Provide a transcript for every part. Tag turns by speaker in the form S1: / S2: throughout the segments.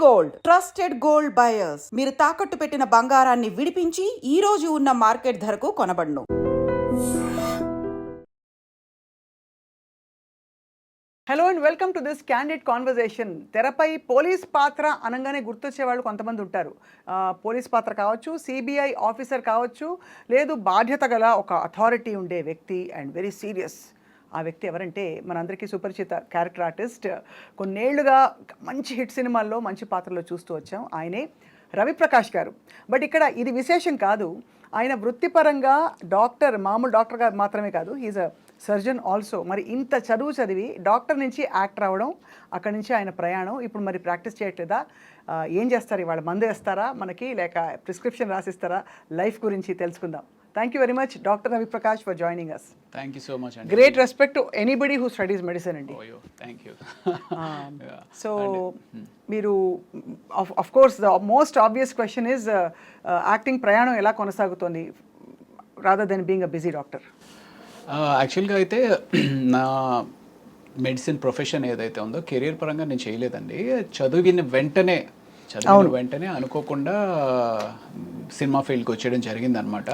S1: Gold trusted gold buyers మీరు తాకట్టు పెట్టిన బంగారాన్ని విడిపించి ఈ రోజు ఉన్న మార్కెట్ ధరకు కొనబడును.
S2: Hello and welcome to this candid conversation. తెరపై పోలీస్ పాత్ర అనగానే గుర్తొచ్చే వాళ్ళు కొంతమంది ఉంటారు. పోలీస్ పాత్ర కావచ్చు, సిబిఐ ఆఫీసర్ కావచ్చు, లేదు బాధ్యత గల ఒక అథారిటీ ఉండే వ్యక్తి అండ్ వెరీ సీరియస్. ఆ వ్యక్తి ఎవరంటే మనందరికీ సుపరిచిత క్యారెక్టర్ ఆర్టిస్ట్. కొన్నేళ్లుగా మంచి హిట్ సినిమాల్లో మంచి పాత్రలో చూస్తూ వచ్చాం. ఆయనే రవిప్రకాష్ గారు. బట్ ఇక్కడ ఇది విశేషం కాదు. ఆయన వృత్తిపరంగా డాక్టర్, మామూలు డాక్టర్గా మాత్రమే కాదు, హీజ్ అ సర్జన్ ఆల్సో. మరి ఇంత చదువు చదివి డాక్టర్ నుంచి యాక్టర్ అవ్వడం, అక్కడి నుంచి ఆయన ప్రయాణం. ఇప్పుడు మరి ప్రాక్టీస్ చేయట్లేదా? ఏం చేస్తారు ఇవాళ? మందు వేస్తారా మనకి, లేక ప్రిస్క్రిప్షన్ రాసిస్తారా? లైఫ్ గురించి తెలుసుకుందాం. Thank you very much doctor Raviprakash for joining us.
S3: Thank you so much అండి.
S2: Great respect to anybody who studies medicine అండి.
S3: Thank you.
S2: సో మీరు of course the most obvious question is acting ప్రయాణం ఎలా కొనసాగుతోంది rather than being a busy doctor?
S3: యాక్చువల్గా అయితే నా medicine profession ఏదైతే ఉందో కెరీర్ పరంగా నేను చేయలేదండి. చదివిన వెంటనే అనుకోకుండా సినిమా ఫీల్డ్కి వచ్చేయడం జరిగిందనమాట.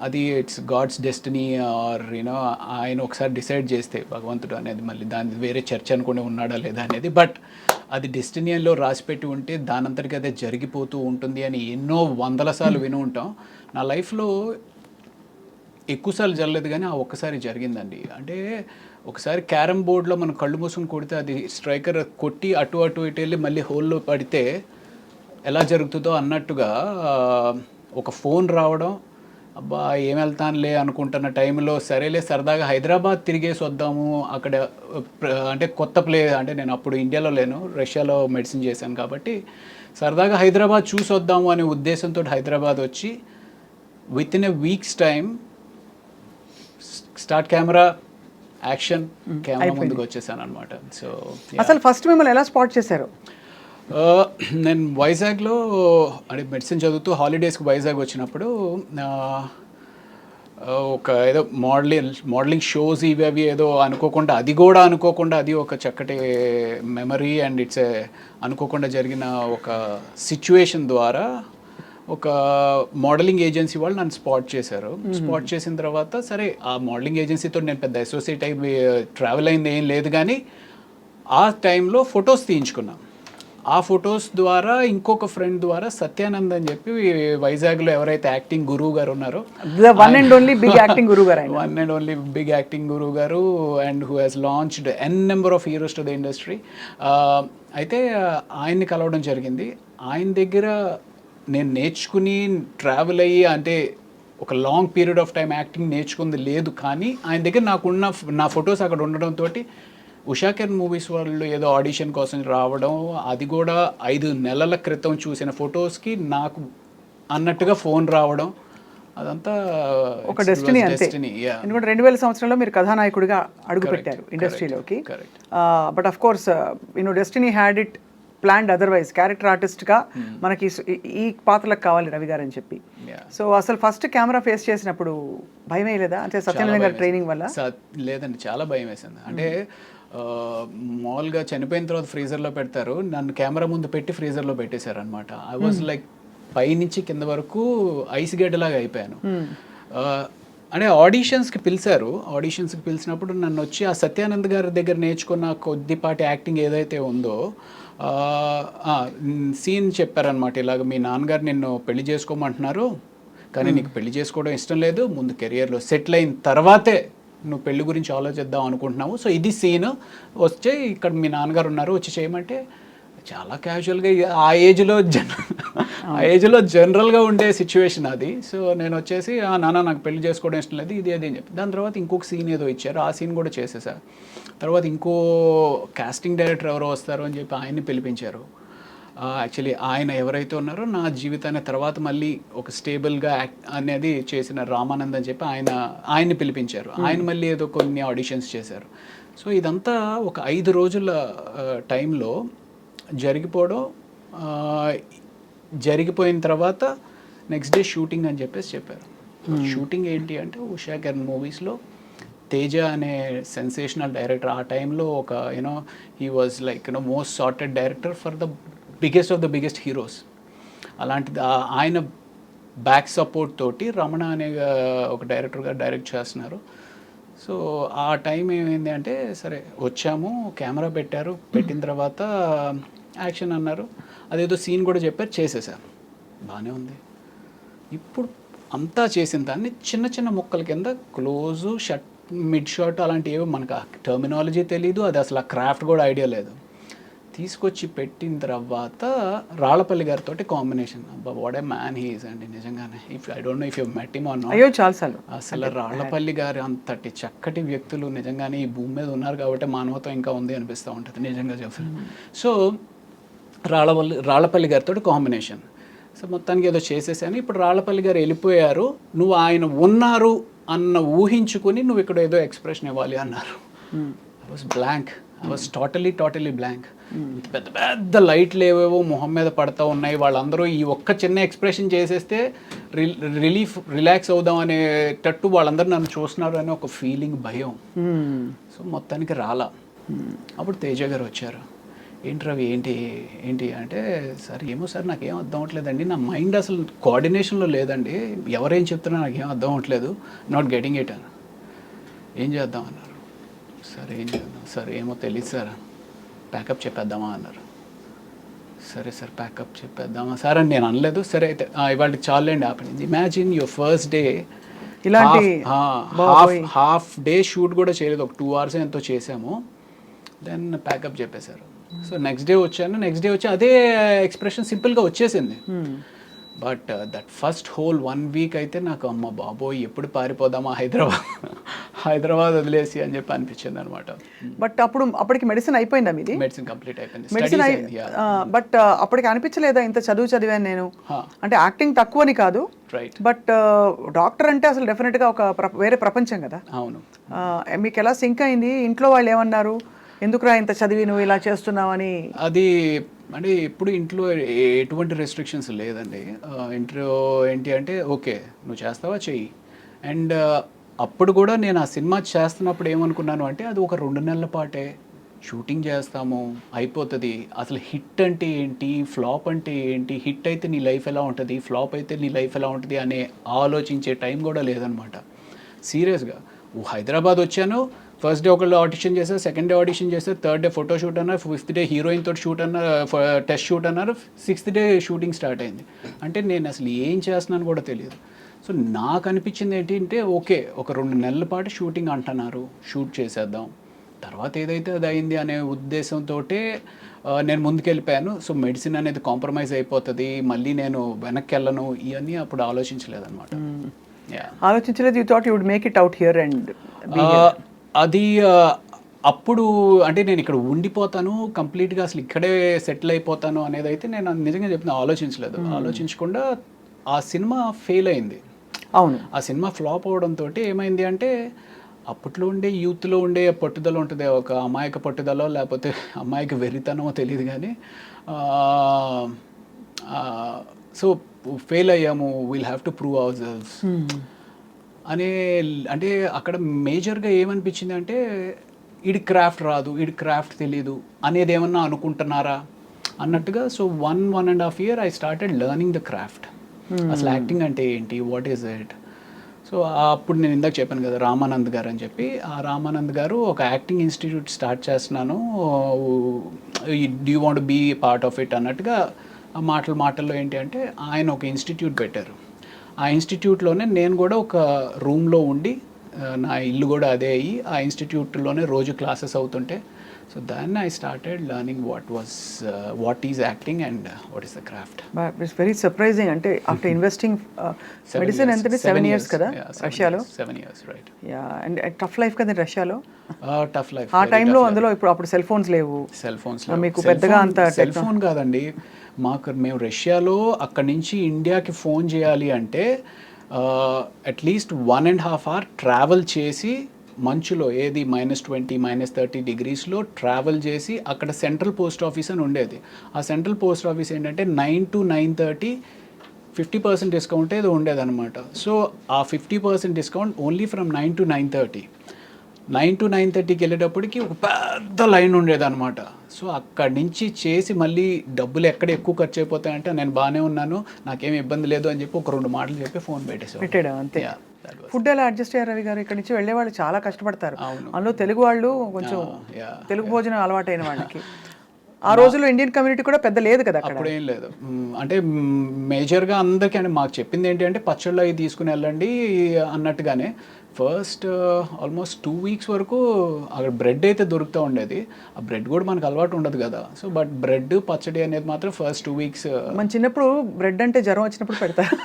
S3: అది it's God's destiny or you know ఆయన ఒకసారి డిసైడ్ చేస్తే భగవంతుడు అనేది, మళ్ళీ దాని వేరే చర్చ అనుకునే ఉన్నాడా లేదా అనేది, బట్ అది డెస్టినీలో రాసిపెట్టి ఉంటే దానంతటికి అదే జరిగిపోతూ ఉంటుంది అని ఎన్నో వందల సార్లు విని ఉంటాం. నా లైఫ్లో ఎక్కువసార్లు జరగలేదు కానీ ఆ ఒక్కసారి జరిగిందండి. అంటే ఒకసారి క్యారమ్ బోర్డ్లో మనం కళ్ళు మూసుకుని కొడితే అది స్ట్రైకర్ కొట్టి అటు ఇటు వెళ్ళి మళ్ళీ హోల్లో పడితే ఎలా జరుగుతుందో అన్నట్టుగా ఒక ఫోన్ రావడం, అబ్బా ఏం వెళ్తానులే అనుకుంటున్న టైంలో సరేలే సరదాగా హైదరాబాద్ తిరిగేసి వద్దాము. అక్కడ అంటే కొత్త అంటే నేను అప్పుడు ఇండియాలో లేను, రష్యాలో మెడిసిన్ చేశాను కాబట్టి సరదాగా హైదరాబాద్ చూసి వద్దాము అనే ఉద్దేశంతో హైదరాబాద్ వచ్చి with in a weeks time start camera action camera ముందుకు వచ్చేసాను అనమాట. సో
S2: అసలు ఫస్ట్ మిమ్మల్ని ఎలా స్పాట్ చేశారు?
S3: నేను వైజాగ్లో అంటే మెడిసిన్ చదువుతూ హాలిడేస్కి వైజాగ్ వచ్చినప్పుడు ఒక ఏదో మోడలింగ్ షోస్ ఇవి అవి ఏదో అనుకోకుండా అది ఒక చక్కటి మెమరీ అండ్ ఇట్స్ అనుకోకుండా జరిగిన ఒక సిచ్యువేషన్ ద్వారా ఒక మోడలింగ్ ఏజెన్సీ వాళ్ళు నన్ను స్పాట్ చేశారు. స్పాట్ చేసిన తర్వాత సరే ఆ మోడలింగ్ ఏజెన్సీతో నేను పెద్ద అసోసియేట్ అయి ట్రావెల్ అయింది ఏం లేదు కానీ ఆ టైంలో ఫొటోస్ తీయించుకున్నాం. ఆ ఫొటోస్ ద్వారా ఇంకొక ఫ్రెండ్ ద్వారా సత్యానంద్ అని చెప్పి వైజాగ్లో ఎవరైతే యాక్టింగ్ గురువు గారు ఉన్నారో,
S2: one and only big acting గురువు గారు and who has launched an number of heroes to the industry. అయితే ఆయన్ని కలవడం జరిగింది. ఆయన దగ్గర నేను నేర్చుకుని ట్రావెల్ అయ్యి అంటే ఒక long period of time acting నేర్చుకుంది లేదు, కానీ ఆయన దగ్గర నా ఫొటోస్ అక్కడ ఉండడంతో ఉషాకెన్ మూవీస్ వాళ్ళు ఏదో ఆడిషన్ కోసం రావడం, అది కూడా 5 నెలల క్రితం చూసిన ఫొటోస్కి నాకు అన్నట్టుగా ఫోన్ రావడం, అదంతా ఒక డెస్టినీ. ఎందుకంటే 2000 సంవత్సరంలో మీరు కథానాయకుడిగా అడుగుపెట్టారు ఇండస్ట్రీలోకి. But of course destiny had it planned otherwise. Character ఆర్టిస్ట్గా మనకి ఈ పాత్రలకు కావాలి రవి గారు అని చెప్పి. సో అసలు ఫస్ట్ కెమెరా ఫేస్ చేసినప్పుడు భయం లేదా? అంటే సత్యనారాయణ గారి ట్రైనింగ్ వల్ల?
S3: లేదండి, చాలా భయం వేసింది. అంటే మామూలుగా చనిపోయిన తర్వాత ఫ్రీజర్లో పెడతారు, నన్ను కెమెరా ముందు పెట్టి ఫ్రీజర్లో పెట్టేశారు అనమాట. ఐ వాజ్ లైక్ పైనుంచి కింద వరకు ఐస్ గడ్డలాగా అయిపోయాను. అంటే ఆడిషన్స్కి పిలిచినప్పుడు నన్ను వచ్చి ఆ సత్యానంద్ గారి దగ్గర నేర్చుకున్న కొద్దిపాటి యాక్టింగ్ ఏదైతే ఉందో సీన్ చెప్పారనమాట. ఇలాగ మీ నాన్నగారు నిన్ను పెళ్లి చేసుకోమంటున్నారు, కానీ నీకు పెళ్లి చేసుకోవడం ఇష్టం లేదు, ముందు కెరియర్లో సెటిల్ అయిన తర్వాతే నువ్వు పెళ్లి గురించి ఆలోచిద్దాం అనుకుంటున్నావు, సో ఇది సీన్ వచ్చే ఇక్కడ మీ నాన్నగారు ఉన్నారు వచ్చి చేయమంటే చాలా క్యాజువల్గా ఆ ఏజ్లో జనరల్గా ఉండే సిచ్యువేషన్ అది. సో నేను వచ్చేసి నాన్న నాకు పెళ్లి చేసుకోవడం ఇష్టం లేదు ఇది అది అని చెప్పి, దాని తర్వాత ఇంకొక సీన్ ఏదో ఇచ్చారు, ఆ సీన్ కూడా చేసేసారు. తర్వాత ఇంకో కాస్టింగ్ డైరెక్టర్ ఎవరో వస్తారు అని చెప్పి ఆయన్ని పిలిపించారు. యాక్చువల్లీ ఆయన ఎవరైతే ఉన్నారో నా జీవితాన్ని తర్వాత మళ్ళీ ఒక స్టేబుల్గా అనేది చేసిన రామానంద్ అని చెప్పి ఆయన్ని పిలిపించారు. ఆయన మళ్ళీ ఏదో కొన్ని ఆడిషన్స్ చేశారు. సో ఇదంతా ఒక 5 రోజుల టైంలో జరిగిపోయిన తర్వాత నెక్స్ట్ డే షూటింగ్ అని చెప్పేసి చెప్పారు. షూటింగ్ ఏంటి అంటే ఉషాకెన్ మూవీస్లో తేజ అనే సెన్సేషనల్ డైరెక్టర్ ఆ టైంలో ఒక you know he was like you know most sorted director for the biggest of the biggest heroes. అలాంటిది ఆయన బ్యాక్ సపోర్ట్ తోటి రమణ అనే ఒక డైరెక్టర్గా డైరెక్ట్ చేస్తున్నారు. సో ఆ టైం ఏమైంది అంటే సరే వచ్చాము, కెమెరా పెట్టారు, పెట్టిన తర్వాత యాక్షన్ అన్నారు, అదేదో సీన్ కూడా చెప్పారు, చేసేసారు, బాగానే ఉంది. ఇప్పుడు అంతా చేసిన దాన్ని చిన్న చిన్న ముక్కల కింద క్లోజు షట్ మిడ్ షాట్ అలాంటివి ఏవో మనకు టర్మినాలజీ తెలీదు, అది అసలు ఆ క్రాఫ్ట్ కూడా ఐడియా లేదు. తీసుకొచ్చి పెట్టిన తర్వాత రాళ్ళపల్లి గారితో కాంబినేషన్, అబ్బా what a man he is అండి నిజంగానే. If I don't no if you met him or not.
S4: అయ్యో చాలాసార్లు.
S3: అసలు రాళ్ళపల్లి గారి అంతటి చక్కటి వ్యక్తులు నిజంగానే ఈ భూమి మీద ఉన్నారు కాబట్టి మానవత్వం ఇంకా ఉంది అనిపిస్తూ ఉంటుంది నిజంగా చెప్పాను. సో రాళ్ళపల్లి గారితో కాంబినేషన్. సో మొత్తానికి ఏదో చేసేసాను. ఇప్పుడు రాళ్ళపల్లి గారు వెళ్ళిపోయారు, నువ్వు ఆయన ఉన్నారు అన్న ఊహించుకుని నువ్వు ఇక్కడ ఏదో ఎక్స్ప్రెషన్ ఇవ్వాలి అన్నారు. I was blank, I was totally blank. పెద్ద పెద్ద లైట్లు ఏవేవో మొహం మీద పడతా ఉన్నాయి, వాళ్ళందరూ ఈ ఒక్క చిన్న ఎక్స్ప్రెషన్ చేసేస్తే రిలాక్స్ అవుదాం అనేటట్టు వాళ్ళందరూ నన్ను చూస్తున్నారు అనే ఒక ఫీలింగ్, భయం. సో మొత్తానికి రాలా. అప్పుడు తేజ గారు వచ్చారు, ఏంటి రవి ఏంటి అంటే, సార్ ఏమో సార్ నాకేం అర్థం అవ్వట్లేదండి, నా మైండ్ అసలు కోఆర్డినేషన్లో లేదండి, ఎవరేం చెప్తున్నా నాకేం అర్థం అవ్వట్లేదు, నాట్ గెటింగ్ ఇట్ అని. ఏం చేద్దాం అన్నారు. సరే ఏం చేద్దాం సార్, ఏమో తెలియదు సార్, ప్యాకప్ చెప్పేద్దామా అన్నారు. సరే సార్ ప్యాకప్ చెప్పేద్దామా సార్ అని నేను అనలేదు. సరే అయితే ఇవాళకి చాలండి ఆపండి. ఇమాజిన్ యువర్ ఫస్ట్ డే,
S4: ఇలాంటి
S3: హాఫ్ డే షూట్ కూడా చేయలేదు, ఒక 2 hours ఎంతో చేసాము, దెన్ ప్యాకప్ చెప్పేశారు. సో నెక్స్ట్ డే వచ్చి అదే ఎక్స్ప్రెషన్ సింపుల్గా వచ్చేసింది. But that first whole 1 week అయితే నాకు అమ్మ బాబోయ్ ఎప్పుడు పారిపోదామా హైదరాబాద్ వదిలేసి అని చెప్పి అనిపించింది అనమాట.
S4: బట్ అప్పటికి మెడిసిన్ అయిపోయిందా మీది?
S3: మెడిసిన్ కంప్లీట్ అయిపోయింది.
S4: మెడిసిన్ బట్ అప్పటికి అనిపించలేదా ఇంత చదివాను నేను అంటే, యాక్టింగ్ తక్కువని కాదు,
S3: రైట్,
S4: బట్ డాక్టర్ అంటే అసలు డెఫినెట్గా ఒక వేరే ప్రపంచం కదా.
S3: అవును.
S4: మీకు ఎలా సింక్ అయింది? ఇంట్లో వాళ్ళు ఏమన్నారు, ఎందుకురా ఇంత చదివి నువ్వు ఇలా చేస్తున్నావని?
S3: అది అంటే ఎప్పుడు ఇంట్లో ఎటువంటి రెస్ట్రిక్షన్స్ లేదండి. ఇంట్లో ఏంటి అంటే ఓకే నువ్వు చేస్తావా చెయ్యి. అండ్ అప్పుడు కూడా నేను ఆ సినిమా చేస్తున్నప్పుడు ఏమనుకున్నాను అంటే, అది ఒక 2 నెలల పాటే షూటింగ్ చేస్తాము అయిపోతుంది, అసలు హిట్ అంటే ఏంటి, ఫ్లాప్ అంటే ఏంటి, హిట్ అయితే నీ లైఫ్ ఎలా ఉంటుంది, ఫ్లాప్ అయితే నీ లైఫ్ ఎలా ఉంటుంది అనే ఆలోచించే టైం కూడా లేదనమాట. సీరియస్గా హైదరాబాద్ వచ్చాను, ఫస్ట్ డే ఒకళ్ళు ఆడిషన్ చేశారు, సెకండ్ డే ఆడిషన్ చేశారు, థర్డ్ డే ఫోటో షూట్ అన్నారు, 5th డే హీరోయిన్ తోటి షూట్ అన్నారు, టెస్ట్ షూట్ అన్నారు, 6th డే షూటింగ్ స్టార్ట్ అయింది. అంటే నేను అసలు ఏం చేస్తున్నాను కూడా తెలియదు. సో నాకు అనిపించింది ఏంటంటే ఓకే ఒక 2 నెలల పాటు షూటింగ్ అంటున్నారు, షూట్ చేసేద్దాం, తర్వాత ఏదైతే అది అయింది అనే ఉద్దేశంతో నేను ముందుకెళ్ళిపోయాను. సో మెడిసిన్ అనేది కాంప్రమైజ్ అయిపోతుంది, మళ్ళీ నేను వెనక్కి వెళ్ళను, ఇవన్నీ అప్పుడు ఆలోచించలేదన్నమాట.
S4: ఆలోచించలేదు. You thought you would make it out here and
S3: అది అప్పుడు అంటే నేను ఇక్కడ ఉండిపోతాను కంప్లీట్గా, అసలు ఇక్కడే సెటిల్ అయిపోతాను అనేది అయితే నేను నిజంగా చెప్తున్నా ఆలోచించలేదు. ఆలోచించకుండా ఆ సినిమా ఫెయిల్ అయింది.
S4: అవును, ఆ
S3: సినిమా ఫ్లాప్ అవడంతో ఏమైంది అంటే, అప్పట్లో ఉండే యూత్లో ఉండే పట్టుదల ఉంటుంది, ఒక అమాయక పట్టుదల లేకపోతే అమ్మాయికి వెర్రితనమో తెలియదు కానీ, సో ఫెయిల్ అయ్యాము, will have to prove our selves అనే. అంటే అక్కడ మేజర్గా ఏమనిపించింది అంటే, ఈడి క్రాఫ్ట్ రాదు, ఈడి క్రాఫ్ట్ తెలీదు అనేది ఏమన్నా అనుకుంటున్నారా అన్నట్టుగా. So 1.5 years I started learning the craft. అసలు యాక్టింగ్ అంటే ఏంటి, వాట్ ఈజ్ ఇట్. సో అప్పుడు నేను ఇందాక చెప్పాను కదా రామానంద్ గారు అని చెప్పి, ఆ రామానంద్ గారు ఒక యాక్టింగ్ ఇన్స్టిట్యూట్ స్టార్ట్ చేస్తున్నాను, do you want be part of it అన్నట్టుగా ఆ మాటల్లో ఏంటి అంటే, ఆయన ఒక ఇన్స్టిట్యూట్ పెట్టారు. ఆ ఇన్స్టిట్యూట్లోనే నేను కూడా ఒక రూమ్లో ఉండి, నా ఇల్లు కూడా అదే అయ్యి ఆ ఇన్స్టిట్యూట్లోనే రోజు క్లాసెస్ అవుతుంటే, సో దాన్ని I started learning what is acting and what is the craft.
S4: It's very surprising. అంటే ఆఫ్టర్ ఇన్వెస్టింగ్ మెడిసిన్ ఎంత 7 years కదా రష్యాలో?
S3: 7 years, right.
S4: Yeah, and tough life కదా రష్యాలో.
S3: టఫ్ లైఫ్
S4: ఆ టైంలో. అందులో అప్పుడు సెల్ ఫోన్స్ లేవు, మీకు పెద్దగా అంత
S3: సెల్ ఫోన్ కాదండి. మేము రష్యాలో అక్కడి నుంచి ఇండియాకి ఫోన్ చేయాలి అంటే అట్లీస్ట్ 1.5 hour ట్రావెల్ చేసి, మంచులో ఏది -20 -30 degreesలో ట్రావెల్ చేసి, అక్కడ సెంట్రల్ పోస్ట్ ఆఫీస్ అని ఉండేది. ఆ సెంట్రల్ పోస్ట్ ఆఫీస్ ఏంటంటే 9 to 9:30 50% డిస్కౌంట్ ఏదో ఉండేదన్నమాట. సో ఆ 50% discount only from 9 to 9:30. 9 to 9:30కి వెళ్ళేటప్పటికి ఒక పెద్ద లైన్ ఉండేదన్నమాట. సో అక్కడి నుంచి చేసి మళ్ళీ డబ్బులు ఎక్కడ ఎక్కువ ఖర్చు అయిపోతాయంటే నేను బాగానే ఉన్నాను, నాకేం ఇబ్బంది లేదు అని చెప్పి ఒక 2 మాటలు చెప్పి ఫోన్
S4: పెట్టాడు అంతే. ఫుడ్ ఎలా అడ్జస్ట్ అయ్యారు రవి గారు? ఇక్కడ నుంచి వెళ్ళే వాళ్ళు చాలా కష్టపడతారు, అందులో తెలుగు వాళ్ళు కొంచెం తెలుగు భోజనం అలవాటైన వాళ్ళకి. ఆ రోజుల్లో ఇండియన్ కమ్యూనిటీ కూడా పెద్ద లేదు కదా అక్కడ.
S3: అప్పుడు ఏం లేదు. అంటే మేజర్గా అందరికీ అంటే మాకు చెప్పింది ఏంటి అంటే పచ్చళ్ళు అవి తీసుకుని వెళ్ళండి అన్నట్టుగానే. ఫస్ట్ ఆల్మోస్ట్ 2 weeks వరకు అక్కడ బ్రెడ్ అయితే దొరుకుతూ ఉండేది. ఆ బ్రెడ్ కూడా మనకు అలవాటు ఉండదు కదా. సో బట్ బ్రెడ్ పచ్చడి అనేది మాత్రం ఫస్ట్ 2 weeks.
S4: మన చిన్నప్పుడు బ్రెడ్ అంటే జ్వరం వచ్చినప్పుడు పెడతారు,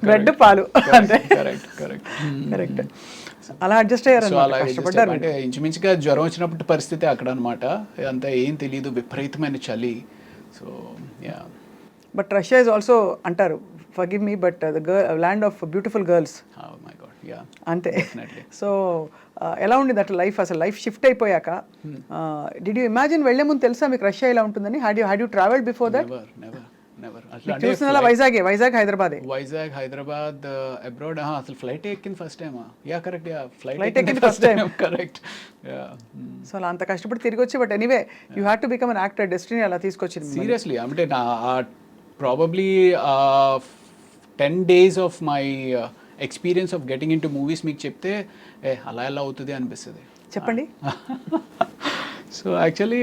S4: బ్రెడ్ పాలు అంటే.
S3: Correct correct
S4: correct. అలా అడ్జస్ట్ అయ్యారు, కష్టపడ్డారు.
S3: అంటే ఇంచుమించుగా జ్వరం వచ్చినప్పుడు పరిస్థితి అక్కడ అనమాట. అంతా ఏం తెలియదు, విపరీతమైన చలి. So ya.
S4: But Russia is also అంటారు, forgive me, but the land of beautiful girls.
S3: My god, ya
S4: అంతే. సో ఎలా ఉండేది అట్లా లైఫ్? అసలు లైఫ్ షిఫ్ట్ అయిపోయాక డిడ్ యూ ఇమాజిన్ వెళ్లే ముందు తెలుసా మీకు రష్యా ఇలా ఉంటుందని? Had you travel before that?
S3: Never.
S4: చూసిన వైజాగ్
S3: హైదరాబాద్ అబ్రాడ్. అసలు ఫ్లైట్ ఎక్కింది first time. Ya correct, ya
S4: flight ఎక్కింది ఫస్ట్ టైం.
S3: కరెక్ట్.
S4: సో అలా అంత కష్టపడి తిరిగి వచ్చి, but anyway you had to become an actor. Destiny అలా తీసుకొచ్చింది.
S3: సీరియస్లీ అంటే నా probably 10 days of my experience of getting in to movies మీకు చెప్తే అలా ఎలా అవుతుంది అనిపిస్తుంది.
S4: చెప్పండి.
S3: సో యాక్చువల్లీ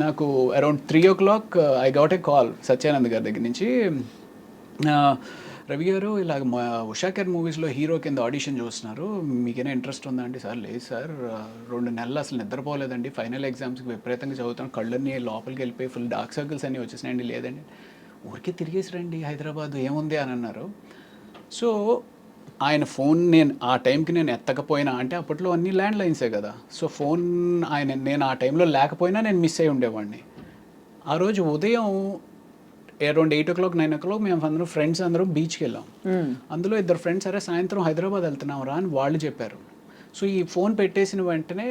S3: నాకు around 3 o'clock I got a call Satyanand గారి దగ్గర నుంచి. రవి గారు ఇలాగ ఉషాకర్ మూవీస్లో హీరో కింద ఆడిషన్ చూస్తున్నారు, మీకేనా ఇంట్రెస్ట్ ఉందా అంటే? సార్ లేదు సార్, 2 నెలలు అసలు నిద్రపోలేదండి, ఫైనల్ ఎగ్జామ్స్కి విపరీతంగా చదువుతాను, కళ్ళన్నీ లోపలికి వెళ్ళిపోయి ఫుల్ డార్క్ సర్కిల్స్ అన్నీ వచ్చేసినాయండి. లేదండి, ఊరికే తిరిగేసి రండి హైదరాబాద్, ఏముంది అని అన్నారు. సో ఆయన ఫోన్ నేను ఆ టైంకి నేను ఎత్తకపోయినా, అంటే అప్పట్లో అన్ని ల్యాండ్ లైన్సే కదా. సో ఫోన్ నేను ఆ టైంలో లేకపోయినా నేను మిస్ అయి ఉండేవాడిని. ఆ రోజు ఉదయం అరౌండ్ 8 o'clock 9 o'clock మేము అందరం ఫ్రెండ్స్ అందరం బీచ్కి వెళ్ళాం. అందులో 2 ఫ్రెండ్స్ సరే సాయంత్రం హైదరాబాద్ వెళ్తున్నాం రా అని వాళ్ళు చెప్పారు. సో ఈ ఫోన్ పెట్టేసిన వెంటనే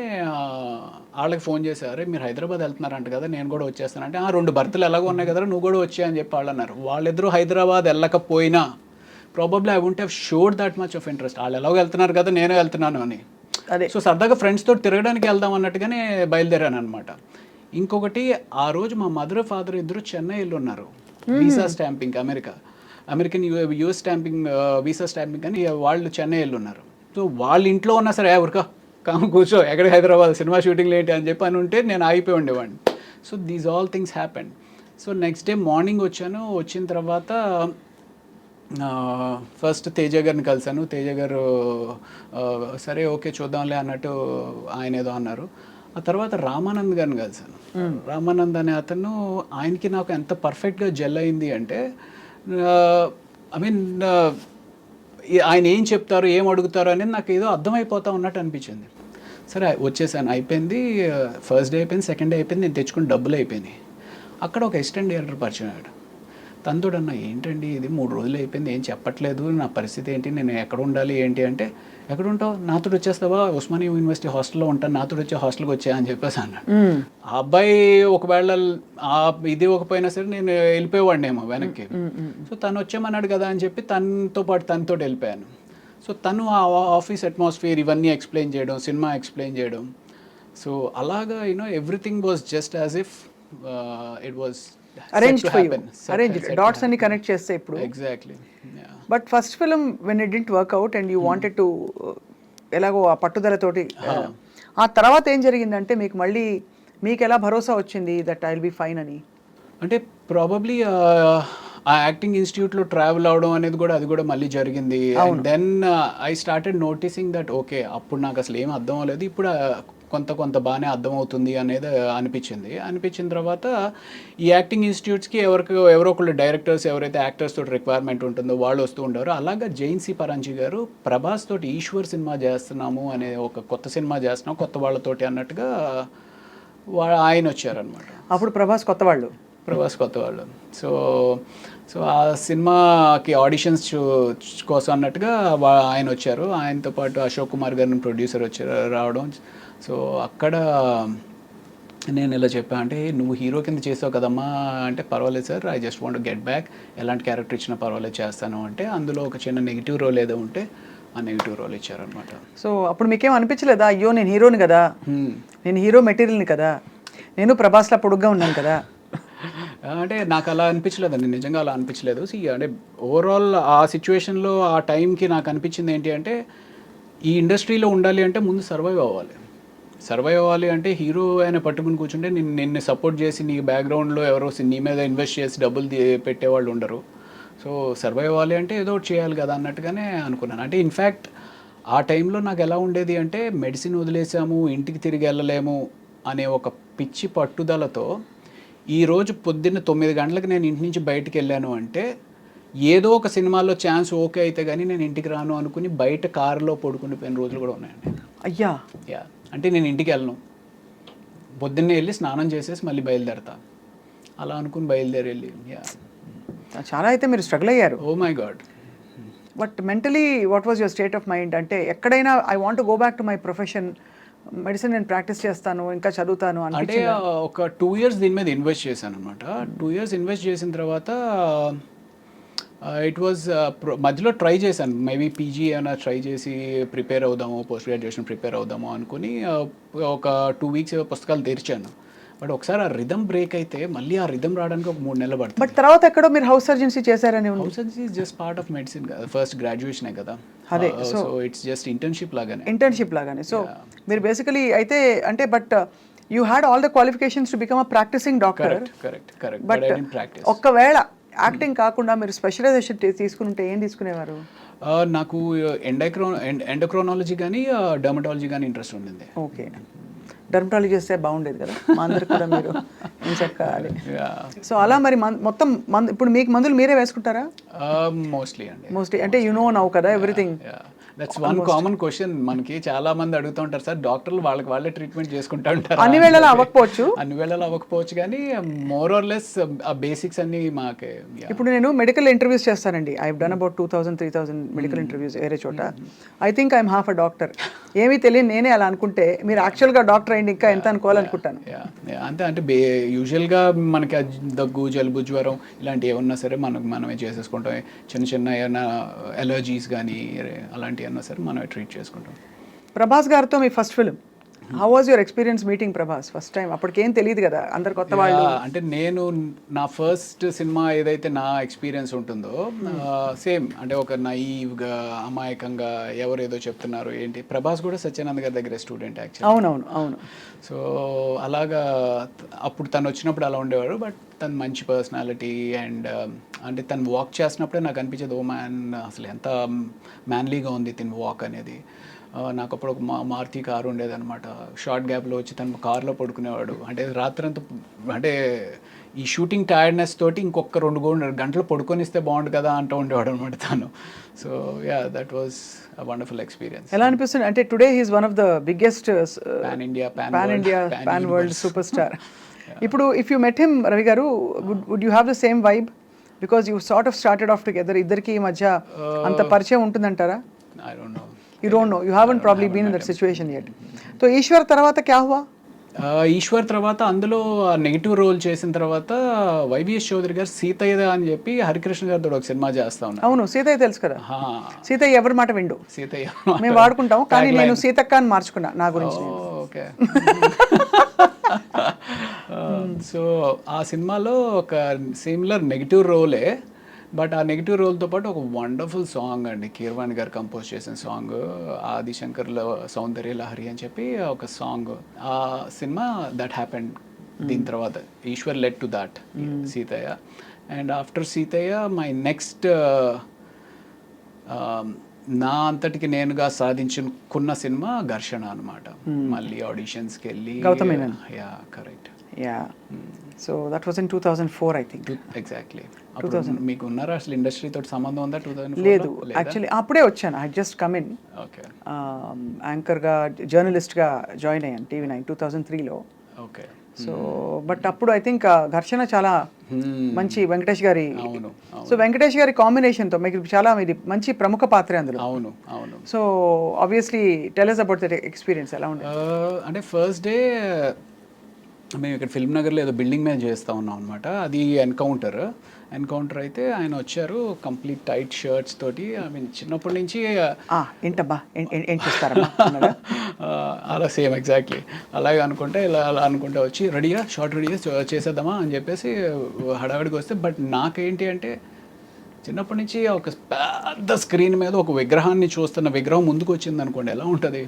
S3: వాళ్ళకి ఫోన్ చేశారు, మీరు హైదరాబాద్ వెళ్తున్నారంట కదా, నేను కూడా వచ్చేస్తాను అంటే, 2 బర్త్లు ఎలాగో ఉన్నాయి కదా నువ్వు కూడా వచ్చా అని చెప్పి వాళ్ళు అన్నారు. వాళ్ళిద్దరూ హైదరాబాద్ వెళ్ళకపోయినా probably I won't have showed that much of interest. వాళ్ళు ఎలాగో వెళ్తున్నారు కదా నేను వెళ్తున్నాను అని. సో సరదాగా ఫ్రెండ్స్తో తిరగడానికి వెళ్దాం అన్నట్టుగానే బయలుదేరాను అనమాట. ఇంకొకటి, ఆ రోజు మా మదర్ ఫాదర్ ఇద్దరు చెన్నై వెళ్ళి ఉన్నారు visa stamping, American US stamping visa stamping అని వాళ్ళు చెన్నై వెళ్ళి ఉన్నారు. సో వాళ్ళ ఇంట్లో ఉన్నా సరే ఎవరికా కూర్చో ఎక్కడ హైదరాబాద్ సినిమా షూటింగ్లు ఏంటి అని చెప్పి అని ఉంటే నేను ఆగిపోయి ఉండేవాడిని. So these all things happened. So next day morning వచ్చాను. వచ్చిన తర్వాత ఫస్ట్ తేజ గారిని కలిశాను. తేజ గారు సరే ఓకే చూద్దాంలే అన్నట్టు ఆయన ఏదో అన్నారు. ఆ తర్వాత రామానంద్ గారిని కలిశాను. రామానంద్ అనే అతను, ఆయనకి నాకు ఎంత పర్ఫెక్ట్గా జెల్ అయింది అంటే, ఐ మీన్ ఆయన ఏం చెప్తారు ఏం అడుగుతారు అనేది నాకు ఏదో అర్థమైపోతా ఉన్నట్టు అనిపించింది. సరే వచ్చేసాను, అయిపోయింది. ఫస్ట్ డే అయిపోయింది, సెకండ్ డే అయిపోయింది, నేను తెచ్చుకుని డబ్బులు అయిపోయినాయి. అక్కడ ఒక అసిస్టెంట్ డైరెక్టర్ పరిచయం అయ్యాడు. తనతో అన్న ఏంటండి ఇది 3 రోజులు అయిపోయింది ఏం చెప్పట్లేదు, నా పరిస్థితి ఏంటి, నేను ఎక్కడ ఉండాలి ఏంటి అంటే, ఎక్కడ ఉంటావు, నాతో వచ్చేస్తావా, ఉస్మానియా యూనివర్సిటీ హాస్టల్లో ఉంటాను, నాతో వచ్చే హాస్టల్కి వచ్చా అని చెప్పేసి అన్నాడు. ఆ అబ్బాయి ఒకవేళ ఇది ఒకపోయినా సరే నేను వెళ్ళిపోయేవాడినేమో వెనక్కి. సో తను వచ్చామన్నాడు కదా అని చెప్పి తనతో పాటు తనతో వెళ్ళిపోయాను. సో తను ఆ ఆఫీస్ అట్మాస్ఫియర్ ఇవన్నీ ఎక్స్ప్లెయిన్ చేయడం, సినిమా ఎక్స్ప్లెయిన్ చేయడం. సో అలాగా everything was just as if it was
S4: arranged for you, arranged dots అన్ని కనెక్ట్ చేస్తే ఇప్పుడు.
S3: Exactly.
S4: But first film when it didn't work out and you wanted to ఎలాగో ఆ పట్టుదలతోటి, ఆ తర్వాత ఏం జరిగిందంటే మీకు ఎలా భరోసా వచ్చింది that I will be fine అని?
S3: అంటే ప్రాబబ్లీ ఆ యాక్టింగ్ ఇన్స్టిట్యూట్లో ట్రావెల్ అవడం అనేది కూడా అది కూడా మళ్ళీ జరిగింది. And then I started noticing that okay అప్పుడు నాకు అసలు ఏం అర్థం అవ్వలేదు, ఇప్పుడు కొంత బాగానే అర్థమవుతుంది అనేది అనిపించిన తర్వాత ఈ యాక్టింగ్ ఇన్స్టిట్యూట్స్కి ఎవరో ఒకళ్ళు డైరెక్టర్స్ ఎవరైతే యాక్టర్స్ తోటి రిక్వైర్మెంట్ ఉంటుందో వాళ్ళు వస్తూ ఉంటారు. అలాగా జైన్సీ పరంజీ గారు ప్రభాస్ తోటి ఈశ్వర్ సినిమా చేస్తున్నాము అనే ఒక కొత్త సినిమా చేస్తున్నాం కొత్త వాళ్ళతోటి అన్నట్టుగా ఆయన వచ్చారనమాట.
S4: అప్పుడు ప్రభాస్ కొత్త వాళ్ళు.
S3: సో ఆ సినిమాకి ఆడిషన్స్ కోసం అన్నట్టుగా ఆయన వచ్చారు. ఆయనతో పాటు అశోక్ కుమార్ గారిని ప్రొడ్యూసర్ రావడం. సో అక్కడ నేను ఇలా చెప్పా, అంటే నువ్వు హీరో కింద చేసావు కదమ్మా అంటే, పర్వాలేదు sir, I just want get back, ఎలాంటి క్యారెక్టర్ ఇచ్చినా పర్వాలేదు చేస్తాను అంటే, అందులో ఒక చిన్న నెగిటివ్ రోల్ ఏదో ఉంటే ఆ నెగిటివ్ రోల్ ఇచ్చారనమాట.
S4: సో అప్పుడు మీకేం అనిపించలేదా, అయ్యో నేను హీరోని కదా, నేను హీరో మెటీరియల్ని కదా, నేను ప్రభాస్లా పొడుగ్గా ఉన్నాను కదా?
S3: అంటే నాకు అలా అనిపించలేదండి, నిజంగా అలా అనిపించలేదు. అంటే ఓవరాల్ ఆ సిచ్యువేషన్లో ఆ టైంకి నాకు అనిపించింది ఏంటి అంటే, ఈ ఇండస్ట్రీలో ఉండాలి అంటే ముందు సర్వైవ్ అవ్వాలి అంటే హీరో ఆయన పట్టుకుని కూర్చుంటే నిన్ను సపోర్ట్ చేసి నీ బ్యాక్గ్రౌండ్లో ఎవరో నీ మీద ఇన్వెస్ట్ చేసి డబ్బులు పెట్టేవాళ్ళు ఉండరు. సో సర్వైవ్ అవ్వాలి అంటే ఏదో ఒకటి చేయాలి కదా అన్నట్టుగానే అనుకున్నాను. అంటే ఇన్ఫ్యాక్ట్ ఆ టైంలో నాకు ఎలా ఉండేది అంటే, మెడిసిన్ వదిలేసాము, ఇంటికి తిరిగి వెళ్ళలేము అనే ఒక పిచ్చి పట్టుదలతో ఈరోజు పొద్దున్న 9 గంటలకు నేను ఇంటి నుంచి బయటికి వెళ్ళాను అంటే, ఏదో ఒక సినిమాలో ఛాన్స్ ఓకే అయితే కానీ నేను ఇంటికి రాను అనుకుని బయట కారులో పడుకునిపోయిన రోజులు కూడా ఉన్నాయండి.
S4: అయ్యా.
S3: యా, అంటే నేను ఇంటికి వెళ్ళను, పొద్దున్నే వెళ్ళి స్నానం చేసేసి మళ్ళీ బయలుదేరతా అలా అనుకుని వెళ్ళి. యా,
S4: చాలా అయితే మీరు స్ట్రగుల్ అయ్యారు.
S3: Oh my God.
S4: But mentally what was your state of mind? అంటే ఎక్కడైనా I want go back to my profession, medicine నేను ప్రాక్టీస్ చేస్తాను, ఇంకా చదువుతాను
S3: అంటే ఒక 2 years దీని మీద ఇన్వెస్ట్ చేశాను అనమాట. 2 years ఇన్వెస్ట్ చేసిన తర్వాత ఇట్ వాజ్ మధ్యలో ట్రై చేశాను, మేబీ పీజీ ఏమైనా ట్రై చేసి ప్రిపేర్ అవుదాము, పోస్ట్ గ్రాడ్యుయేషన్ ప్రిపేర్ అవుదాము అనుకుని ఒక 2 weeks పుస్తకాలు తెరిచాను. బట్ ఒకసారి ఆ రిథమ్ బ్రేక్ అయితే మళ్ళీ ఆ రిథమ్ రావడానికి ఒక 3 నెలలు పడుతుంది.
S4: బట్ తర్వాత ఎక్కడో మీరు హౌస్ సర్జన్సీ చేశారని ఉంది.
S3: House surgery just part of medicine కదా, ఫస్ట్ గ్రాడ్యుయేషనే కదా.
S4: అదే,
S3: సో ఇట్స్ జస్ట్ ఇంటర్న్షిప్ లాగానే.
S4: సో మీరు బేసికలీ అయితే అంటే but you had all the qualifications to become a practising doctor.
S3: Correct.
S4: But ఒక్కవేళ యాక్టింగ్ కాకుండా మీరు స్పెషలైజేషన్ తీసుకుంటే ఏం తీసుకునేవారు?
S3: నాకు ఎండోక్రోనాలజీ కానీ డర్మటాలజీ కానీ ఇంట్రెస్ట్ ఉండింది.
S4: ఓకే, డర్మటాలజీ చేస్తే బాగుండేది కదా, మా అందరికి కూడా మీరు ఏం చెప్పాలి. సో అలా మరి మొత్తం ఇప్పుడు మీకు మందులు మీరే వేసుకుంటారా?
S3: మోస్ట్లీ
S4: అంటే యు నో నౌ కదా everything.
S3: That's one common question మనకి చాలా మంది అడుగుతూ ఉంటారు, సార్ డాక్టర్లు వాళ్ళే ట్రీట్మెంట్ చేసుకుంటా ఉంటారు.
S4: అన్ని వేళలా
S3: అవ్వకపోవచ్చు కానీ మోర్ ఆర్ లెస్ ఆ బేసిక్స్ అన్ని మాకే.
S4: ఇప్పుడు నేను మెడికల్ ఇంటర్వ్యూస్ చేస్తానండి. I have done about 2000-3000 medical interviews వేరే చోట. I think I'm half a doctor. ఏమీ తెలియని నేనే అలా అనుకుంటే మీరు యాక్చువల్గా డాక్టర్ అయింది ఇంకా ఎంత అనుకోవాలనుకుంటాను.
S3: అంటే యూజువల్గా మనకి దగ్గు, జలుబు, జ్వరం ఇలాంటివి ఏమన్నా సరే మనమే చేసేసుకుంటాం. చిన్న ఏమైనా ఎలర్జీస్ కానీ అలాంటివి అన్నా సరే మనమే ట్రీట్ చేసుకుంటాం.
S4: ప్రభాస్ గారితో మీ first film, how was your experience meeting Prabhas first time? అప్పటికేం తెలియదు కదా, అందరు కొత్త వాళ్ళు.
S3: అంటే నేను నా ఫస్ట్ సినిమా ఏదైతే నా ఎక్స్పీరియన్స్ ఉంటుందో సేమ్ అంటే ఒక నైవ్గా, అమాయకంగా ఎవరేదో చెప్తున్నారు ఏంటి. ప్రభాస్ కూడా సత్యానంద్ గారి దగ్గర స్టూడెంట్ యాక్చువల్లీ.
S4: అవును.
S3: సో అలాగా అప్పుడు తను వచ్చినప్పుడు అలా ఉండేవాడు. బట్ తను మంచి పర్సనాలిటీ అండ్ అంటే తను వాక్ చేసినప్పుడే నాకు అనిపించేది, ఓ మ్యాన్ అసలు ఎంత మ్యాన్లీగా ఉంది తిని వాక్ అనేది. నాకు అప్పుడు ఒక మారుతి కారు ఉండేదన్నమాట. షార్ట్ గ్యాప్లో వచ్చి తను కార్లో పడుకునేవాడు. అంటే రాత్రంతా అంటే ఈ షూటింగ్ టైర్డ్నెస్ తోటి ఇంకొక 2 గంటలు పడుకొనిస్తే బాగుండు కదా అంటూ ఉండేవాడు అనమాట తను. So ya, that was a wonderful experience.
S4: ఎలా అనిపిస్తుంది అంటే today he is one of the biggest pan world super star. ఇప్పుడు if you met him Ravi garu, would you have the same vibe? Because you sort of started off together. ఇద్దరికి ఈ మధ్య అంత పరిచయం ఉంటుందంటారా?
S3: I don't know.
S4: You don't know. You haven't probably been in that situation yet. So Eshwar తర్వాత క్యా హువా?
S3: ఈశ్వర్ తర్వాత అందులో నెగిటివ్ రోల్ చేసిన తర్వాత వైవిఎస్ చౌదరి గారు సీతయ్య అని చెప్పి హరికృష్ణ గారితో ఒక సినిమా చేస్తా ఉన్నారు.
S4: అవును, సీతయ్య తెలుసు కదా. సీతయ్య ఎవరి మాట విండు,
S3: సీతయ్య
S4: మేము వాడుకుంటాం. కానీ నేను సీతక్క అని మార్చుకున్నా నా గురించి.
S3: ఓకే. సో ఆ సినిమాలో ఒక సిమిలర్ నెగిటివ్ రోలే. బట్ ఆ నెగిటివ్ రోల్తో పాటు ఒక వండర్ఫుల్ సాంగ్ అండి, కీరవాణి గారు కంపోజ్ చేసిన సాంగ్, ఆదిశంకర్లో సౌందర్య లహరి అని చెప్పి ఒక సాంగ్. ఆ సినిమా దట్ హ్యాపెండ్. దీని తర్వాత Eeshwar led to that Seethayya. And after Seethayya my next నా అంతటికి నేనుగా సాధించుకున్న సినిమా ఘర్షణ అనమాట. మళ్ళీ ఆడిషన్స్కి వెళ్ళి. Yeah, correct.
S4: Yeah, so that was in 2004 I think.
S3: Exactly. మీకు ఉన్నారా అసలు ఇండస్ట్రీ తోటి సంబంధం ఉందా? 2004
S4: లేదు, యాక్చువల్లీ అప్పుడే వచ్చాను. I just come in.
S3: Okay.
S4: యాంకర్గా, జర్నలిస్ట్గా జాయిన్ అయ్యాను TV9 2003లో.
S3: ఓకే.
S4: సో బట్ అప్పుడు ఐ థింక్ ఘర్షణ చాలా మంచి వెంకటేష్ గారి. సో వెంకటేష్ గారి కాంబినేషన్తో మీకు చాలా ఇది మంచి ప్రముఖ పాత్ర అందులో.
S3: అవును.
S4: So obviously tell us about that experience. ఎలా ఉండేది?
S3: అంటే ఫస్ట్ డే మేము ఇక్కడ ఫిల్మ్ నగర్లో ఏదో బిల్డింగ్ మీద చేస్తూ ఉన్నాం అనమాట. అది ఎన్కౌంటర్ అయితే ఆయన వచ్చారు కంప్లీట్ టైట్ షర్ట్స్ తోటి. ఐ మీన్ చిన్నప్పటి నుంచి
S4: ఏంటబ్బా ఏం చేస్తారమ్మా అన్నారా?
S3: అలా సేమ్ ఎగ్జాక్ట్లీ అలాగే అనుకుంటే అలా అనుకుంటే వచ్చి రెడీగా షార్ట్ రెడీగా చేసేద్దామా అని చెప్పేసి హడావిడికి వస్తే, బట్ నాకేంటి అంటే చిన్నప్పటి నుంచి ఒక పెద్ద స్క్రీన్ మీద ఒక విగ్రహాన్ని చూస్తున్న విగ్రహం ముందుకు వచ్చింది అనుకోండి ఎలా ఉంటుంది.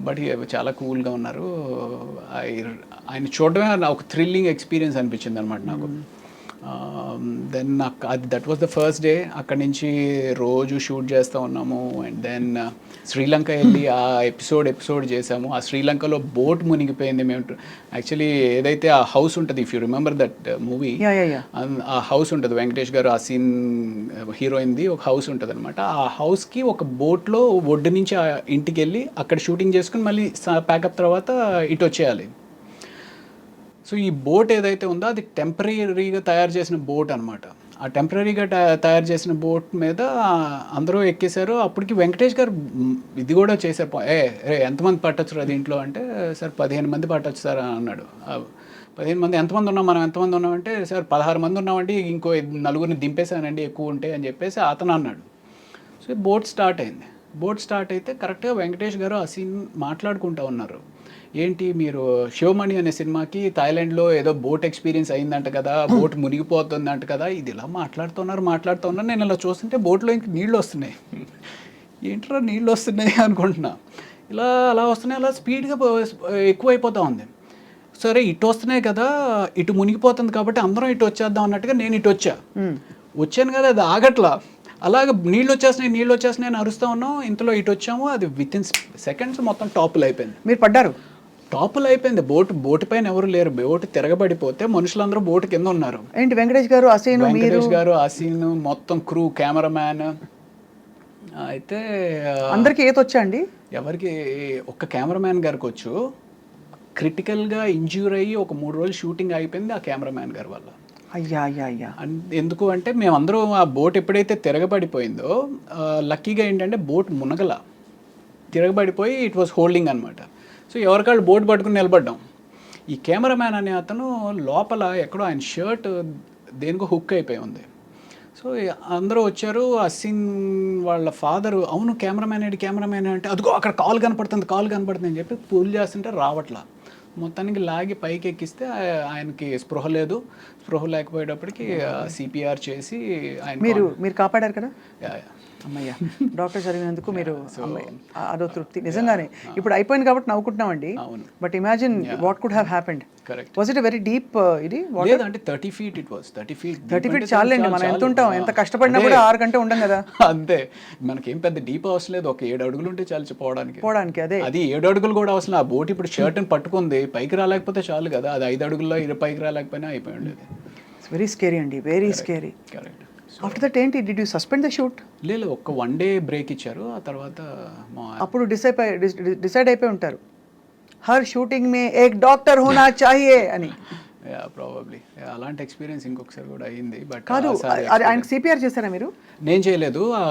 S3: బట్ చాలా కూల్గా ఉన్నారు. ఆయన చూడడమే ఒక థ్రిల్లింగ్ ఎక్స్పీరియన్స్ అనిపించింది అనమాట నాకు. దెన్ నాకు అది that was the first day. అక్కడి నుంచి రోజు షూట్ చేస్తూ ఉన్నాము. అండ్ దెన్ శ్రీలంక వెళ్ళి ఆ ఎపిసోడ్ చేసాము. ఆ శ్రీలంకలో బోట్ మునిగిపోయింది. మేము యాక్చువల్లీ ఏదైతే ఆ హౌస్ ఉంటుంది, if you remember that movie, ఆ హౌస్ ఉంటుంది వెంకటేష్ గారు ఆ సీన్ హీరోయిన్ది ఒక హౌస్ ఉంటుంది అనమాట. ఆ హౌస్కి ఒక బోట్లో ఒడ్డు నుంచి ఆ ఇంటికి వెళ్ళి అక్కడ షూటింగ్ చేసుకుని మళ్ళీ ప్యాకప్ తర్వాత ఇటు వచ్చేయాలి. సో ఈ బోట్ ఏదైతే ఉందో అది టెంపరీగా తయారు చేసిన బోట్ అనమాట. ఆ టెంపరీగా తయారు చేసిన బోట్ మీద అందరూ ఎక్కేశారు. అప్పటికి వెంకటేష్ గారు ఇది కూడా చేశారు. ఎంతమంది పట్టొచ్చు దీంట్లో అంటే, సార్ 15 మంది పట్టొచ్చు సార్ అన్నాడు. 15 మంది ఎంతమంది ఉన్నాం, మనం ఎంతమంది ఉన్నామంటే, సార్ 16 మంది ఉన్నామండి, ఇంకో 4 దింపేశానండి ఎక్కువ ఉంటే అని చెప్పేసి అతను అన్నాడు. సో బోట్ స్టార్ట్ అయింది. బోట్ స్టార్ట్ అయితే కరెక్ట్గా వెంకటేష్ గారు ఆ సీన్ మాట్లాడుకుంటూ ఉన్నారు. ఏంటి మీరు శివమణి అనే సినిమాకి థాయిలాండ్లో ఏదో బోట్ ఎక్స్పీరియన్స్ అయిందంట కదా, బోట్ మునిగిపోతుందంట కదా, ఇది ఇలా మాట్లాడుతున్నారు. నేను ఇలా చూస్తుంటే బోట్లో ఇంక నీళ్ళు వస్తున్నాయి. ఏంట్రా నీళ్ళు వస్తున్నాయి అనుకుంటున్నా. అలా వస్తున్నాయి, అలా స్పీడ్గా ఎక్కువైపోతూ ఉంది. సరే ఇటు వస్తున్నాయి కదా, ఇటు మునిగిపోతుంది కాబట్టి అందరం ఇటు వచ్చేద్దాం అన్నట్టుగా నేను ఇటు వచ్చాను కదా, అది ఆగట్లా. అలాగే నీళ్ళు వచ్చేస్తున్నాయి అని అరుస్తూ ఉన్నాం. ఇంతలో ఇటు వచ్చాము, అది విత్ ఇన్ సెకండ్స్ మొత్తం టాపులు అయిపోయింది.
S4: మీరు పడ్డారు?
S3: టాపులు అయిపోయింది. బోటు పైన ఎవరు లేరు. బోటు తిరగబడిపోతే మనుషులందరూ బోటు కింద ఉన్నారు.
S4: ఏంటి వెంకటేష్ గారు ఆ సీన్
S3: మొత్తం క్రూ, కెమెరామ్యాన్. అయితే
S4: అందరికి ఈత వచ్చా అండి?
S3: ఎవరికి? ఒక్క కెమెరామ్యాన్ గారికి వచ్చు. క్రిటికల్గా ఇంజ్యూర్ అయ్యి ఒక 3 రోజులు షూటింగ్ అయిపోయింది ఆ కెమెరామ్యాన్ గారి వల్ల.
S4: అయ్యా.
S3: ఎందుకు అంటే మేమందరం ఆ బోట్ ఎప్పుడైతే తిరగబడిపోయిందో, లక్కీగా ఏంటంటే బోట్ మునగల, తిరగబడిపోయి ఇట్ వాస్ హోల్డింగ్ అనమాట. సో ఎవరికాళ్ళు బోట్ పట్టుకుని నిలబడ్డాం. ఈ కెమెరామ్యాన్ అనే అతను లోపల ఎక్కడో ఆయన షర్ట్ దేనికో హుక్ అయిపోయి ఉంది. సో అందరూ వచ్చారు. ఆ సీన్ వాళ్ళ ఫాదరు, అవును కెమెరామ్యాన్ అంటే అదిగో అక్కడ కాల్ కనపడుతుంది అని చెప్పి పూల్ చేస్తుంటే రావట్లా. మొత్తానికి లాగి పైకి ఎక్కిస్తే ఆయనకి స్పృహ లేకపోయేటప్పటికి సిపిఆర్ చేసి ఆయన
S4: మీరు కాపాడారు కదా. అమ్మయ్య, డాక్టర్ చదివినందుకు మీరు అదో తృప్తి నిజంగానే. ఇప్పుడు అయిపోయింది కాబట్టి నవ్వుకుంటున్నామండి. But imagine what could have happened. Was it very deep? ఇది
S3: అంటే 30 feet ఇట్ వాస్. 30
S4: feet చాలండి. మనం ఎంత ఉంటాం, ఎంత కష్టపడినా కూడా 6 గంటలు ఉండం కదా.
S3: అంతే, మనకేం పెద్ద డీప్ అవసరం లేదు. ఒక 7 అడుగులు ఉంటే చాలు పోవడానికి. అది 7 అడుగులు కూడా అవసరం. ఆ బోట్ ఇప్పుడు షర్ట్ని పట్టుకుంది, పైకి రాలేకపోతే చాలు కదా. అది 5 అడుగుల్లో పైకి రాలేకపోయినా అయిపోయి ఉండేది.
S4: వెరీ స్కేరీ అండి, very scary.
S3: Correct.
S4: After that ఏంటి, did you suspend the shoot?
S3: లేదు, ఒక 1 day బ్రేక్ ఇచ్చారు. ఆ తర్వాత
S4: అప్పుడు డిసైడ్ అయిపోయి ఉంటారు, హర్ షూటింగ్ మే ఏక్ డాక్టర్ హోనా చాహియే అని.
S3: ప్రాబబ్లీ అలాంటి ఎక్స్పీరియన్స్ ఇంకొకసారి కూడా అయింది. బట్
S4: కాదు, ఆయనకి సిపిఆర్ చేశారా మీరు?
S3: నేను చేయలేదు. ఆ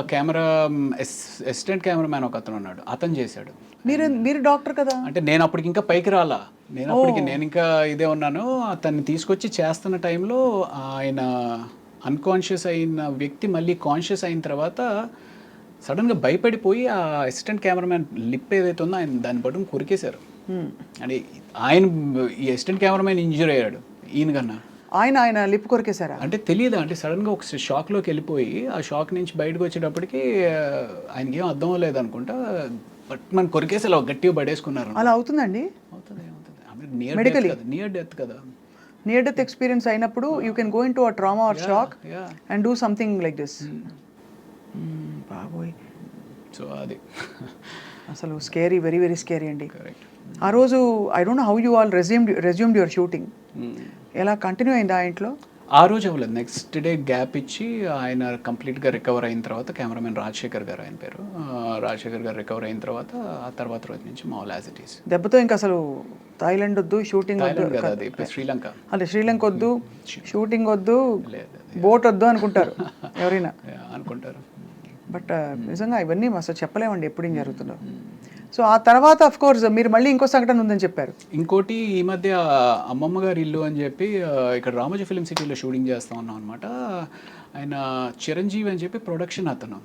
S3: అసిస్టెంట్ కెమెరామ్యాన్ ఒక అతను ఉన్నాడు, అతను చేశాడు.
S4: మీరు డాక్టర్ కదా.
S3: అంటే నేను అప్పటికి ఇంకా పైకి రాలా. నేను ఇంకా ఇదే ఉన్నాను. అతన్ని తీసుకొచ్చి చేస్తున్న టైంలో ఆయన అన్కాన్షియస్ అయిన వ్యక్తి మళ్ళీ కాన్షియస్ అయిన తర్వాత సడన్గా భయపడిపోయి ఆ అసిస్టెంట్ కెమెరామ్యాన్ లిప్ ఏదైతే ఉందో ఆయన దాన్ని పట్టుకుని కొరికేశారు. అంటే ఈ అసిస్టెంట్ కెమెరామ్యాన్ ఇంజూర్ అయ్యాడు ఈయన కన్నా.
S4: ఆయన లిప్ కొరికేశారా?
S3: అంటే తెలియదా, అంటే సడన్గా ఒక షాక్లోకి వెళ్ళిపోయి ఆ షాక్ నుంచి బయటకు వచ్చేటప్పటికి ఆయనకి ఏం అర్థం అవ్వలేదు అనుకుంటా, బట్ మనం కొరికేసి అలా గట్టిగా పడేసుకున్నారు.
S4: అలా అవుతుందండి?
S3: అవుతుంది. నియర్ డెత్ కదా.
S4: నియర్ డెత్ ఎక్స్పీరియన్స్ అయినప్పుడు you can go in to a trauma or shock and do something like this. బాబోయ్.
S3: సో అది
S4: అసలు స్కేరీ, వెరీ వెరీ స్కేరీ అండి. ఆ రోజు I don't know how you all resumed your shooting. ఎలా continue అయింది ఆ ఇంట్లో?
S3: ఆ రోజు అవ్వలేదు. నెక్స్ట్ డే గ్యాప్ ఇచ్చి ఆయన కంప్లీట్గా రికవర్ అయిన తర్వాత, కెమెరామెన్ రాజశేఖర్ గారు ఆయన పేరు, రాజశేఖర్ గారు రికవర్ అయిన తర్వాత ఆ తర్వాత రోజు నుంచి మామూలు యాజ్ ఇట్ ఈస్.
S4: దెబ్బతో ఇంకా అసలు థాయిలాండ్ వద్దు, షూటింగ్ వద్దు,
S3: శ్రీలంక
S4: అదే శ్రీలంక వద్దు, షూటింగ్ వద్దు, బోట్ వద్దు అనుకుంటారు ఎవరైనా.
S3: అనుకుంటారు.
S4: బట్ నిజంగా ఇవన్నీ అసలు చెప్పలేమండి ఎప్పుడు ఏం జరుగుతుందో. సో ఆ తర్వాత అఫ్ కోర్స్ మీరు మళ్ళీ ఇంకో సంఘటన ఉందని చెప్పారు.
S3: ఇంకోటి ఈ మధ్య అమ్మమ్మ గారి ఇల్లు అని చెప్పి ఇక్కడ రామోజీ ఫిలిం సిటీలో షూటింగ్ చేస్తూ ఉన్నాం అనమాట. ఆయన చిరంజీవి అని చెప్పి ప్రొడక్షన్ అతను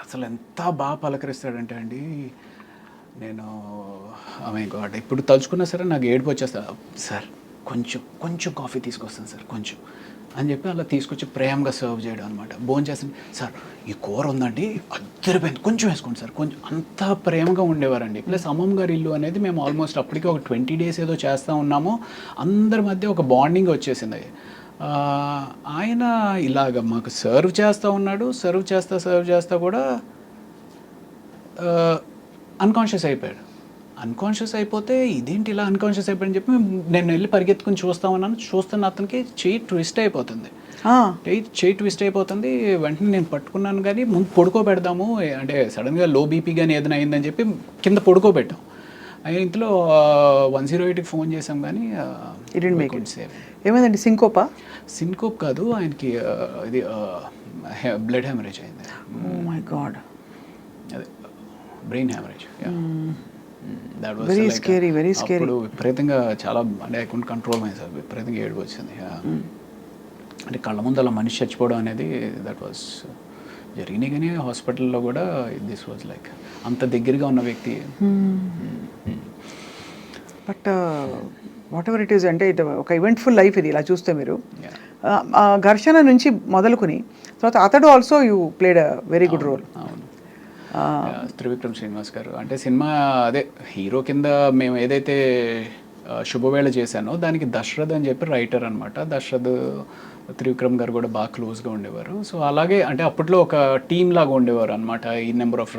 S3: అసలు ఎంత బాగా పలకరిస్తాడంటే అండి, నేను మై గాడ్ ఇప్పుడు తలుచుకున్నా సరే నాకు ఏడుపు వచ్చేస్తా. సార్ కొంచెం కాఫీ తీసుకొస్తాను సార్ కొంచెం అని చెప్పి అలా తీసుకొచ్చి ప్రేమగా సర్వ్ చేయడం అనమాట. భోజనం చేస్తాను, సార్ ఈ కూర ఉందండి అద్దరిపోయింది కొంచెం వేసుకోండి సార్ కొంచెం, అంత ప్రేమగా ఉండేవారండి. ప్లస్ అమ్మమ్మ గారి ఇల్లు అనేది మేము ఆల్మోస్ట్ అప్పటికి ఒక 20 days ఏదో చేస్తూ ఉన్నాము. అందరి మధ్య ఒక బాండింగ్ వచ్చేసింది. ఆయన ఇలాగ మాకు సర్వ్ చేస్తూ ఉన్నాడు. సర్వ్ చేస్తా కూడా అన్కాన్షియస్ అయిపోయాడు. అన్కాన్షియస్ అయిపోతే ఇదేంటి ఇలా అన్కాన్షియస్ అయిపోయాడని చెప్పి నేను వెళ్ళి పరిగెత్తుకుని చూస్తున్న అతనికి చెయ్యి ట్విస్ట్ అయిపోతుంది. వెంటనే నేను పట్టుకున్నాను, కానీ ముందు పడుకోబెడదాము అంటే సడన్గా లో బీపీ కానీ ఏదైనా అయిందని చెప్పి కింద పడుకోబెట్టాం. ఇంతలో 108కి ఫోన్ చేసాం కానీ
S4: ఏమైందండి?
S3: సింకోప్ కాదు, ఆయనకి ఇది బ్లడ్ హెమరేజ్ అయింది.
S4: ఓ మై గాడ్,
S3: అదే బ్రెయిన్ హెమరేజ్.
S4: Very scary.
S3: ఇప్పుడు విపరీతంగా చాలా అంటే I couldn't control my self, విపరీతంగా ఏడుపు వచ్చింది. అంటే కళ్ళ ముందు అలా మనిషి చచ్చిపోవడం అనేది దట్ వాజ్ జరిగినాయి. కానీ హాస్పిటల్లో కూడా దిస్ వాజ్ లైక్ అంత దగ్గరగా ఉన్న వ్యక్తి.
S4: But what ever it is, అంటే ఇది ఒక ఈవెంట్ఫుల్ లైఫ్ ఇది ఇలా చూస్తే మీరు. ఘర్షణ నుంచి మొదలుకొని తర్వాత Athadu also you played a very good role.
S3: అవును, త్రివిక్రమ్ శ్రీనివాస్ గారు అంటే సినిమా అదే హీరో కింద మేము ఏదైతే శుభవేళ చేశానో దానికి దశరథ్ అని చెప్పి రైటర్ అనమాట. దశరథ్ త్రివిక్రమ్ గారు కూడా బాగా క్లోజ్గా ఉండేవారు. సో అలాగే అంటే అప్పట్లో ఒక టీమ్ లాగా ఉండేవారు అనమాట. ఈ నెంబర్ ఆఫ్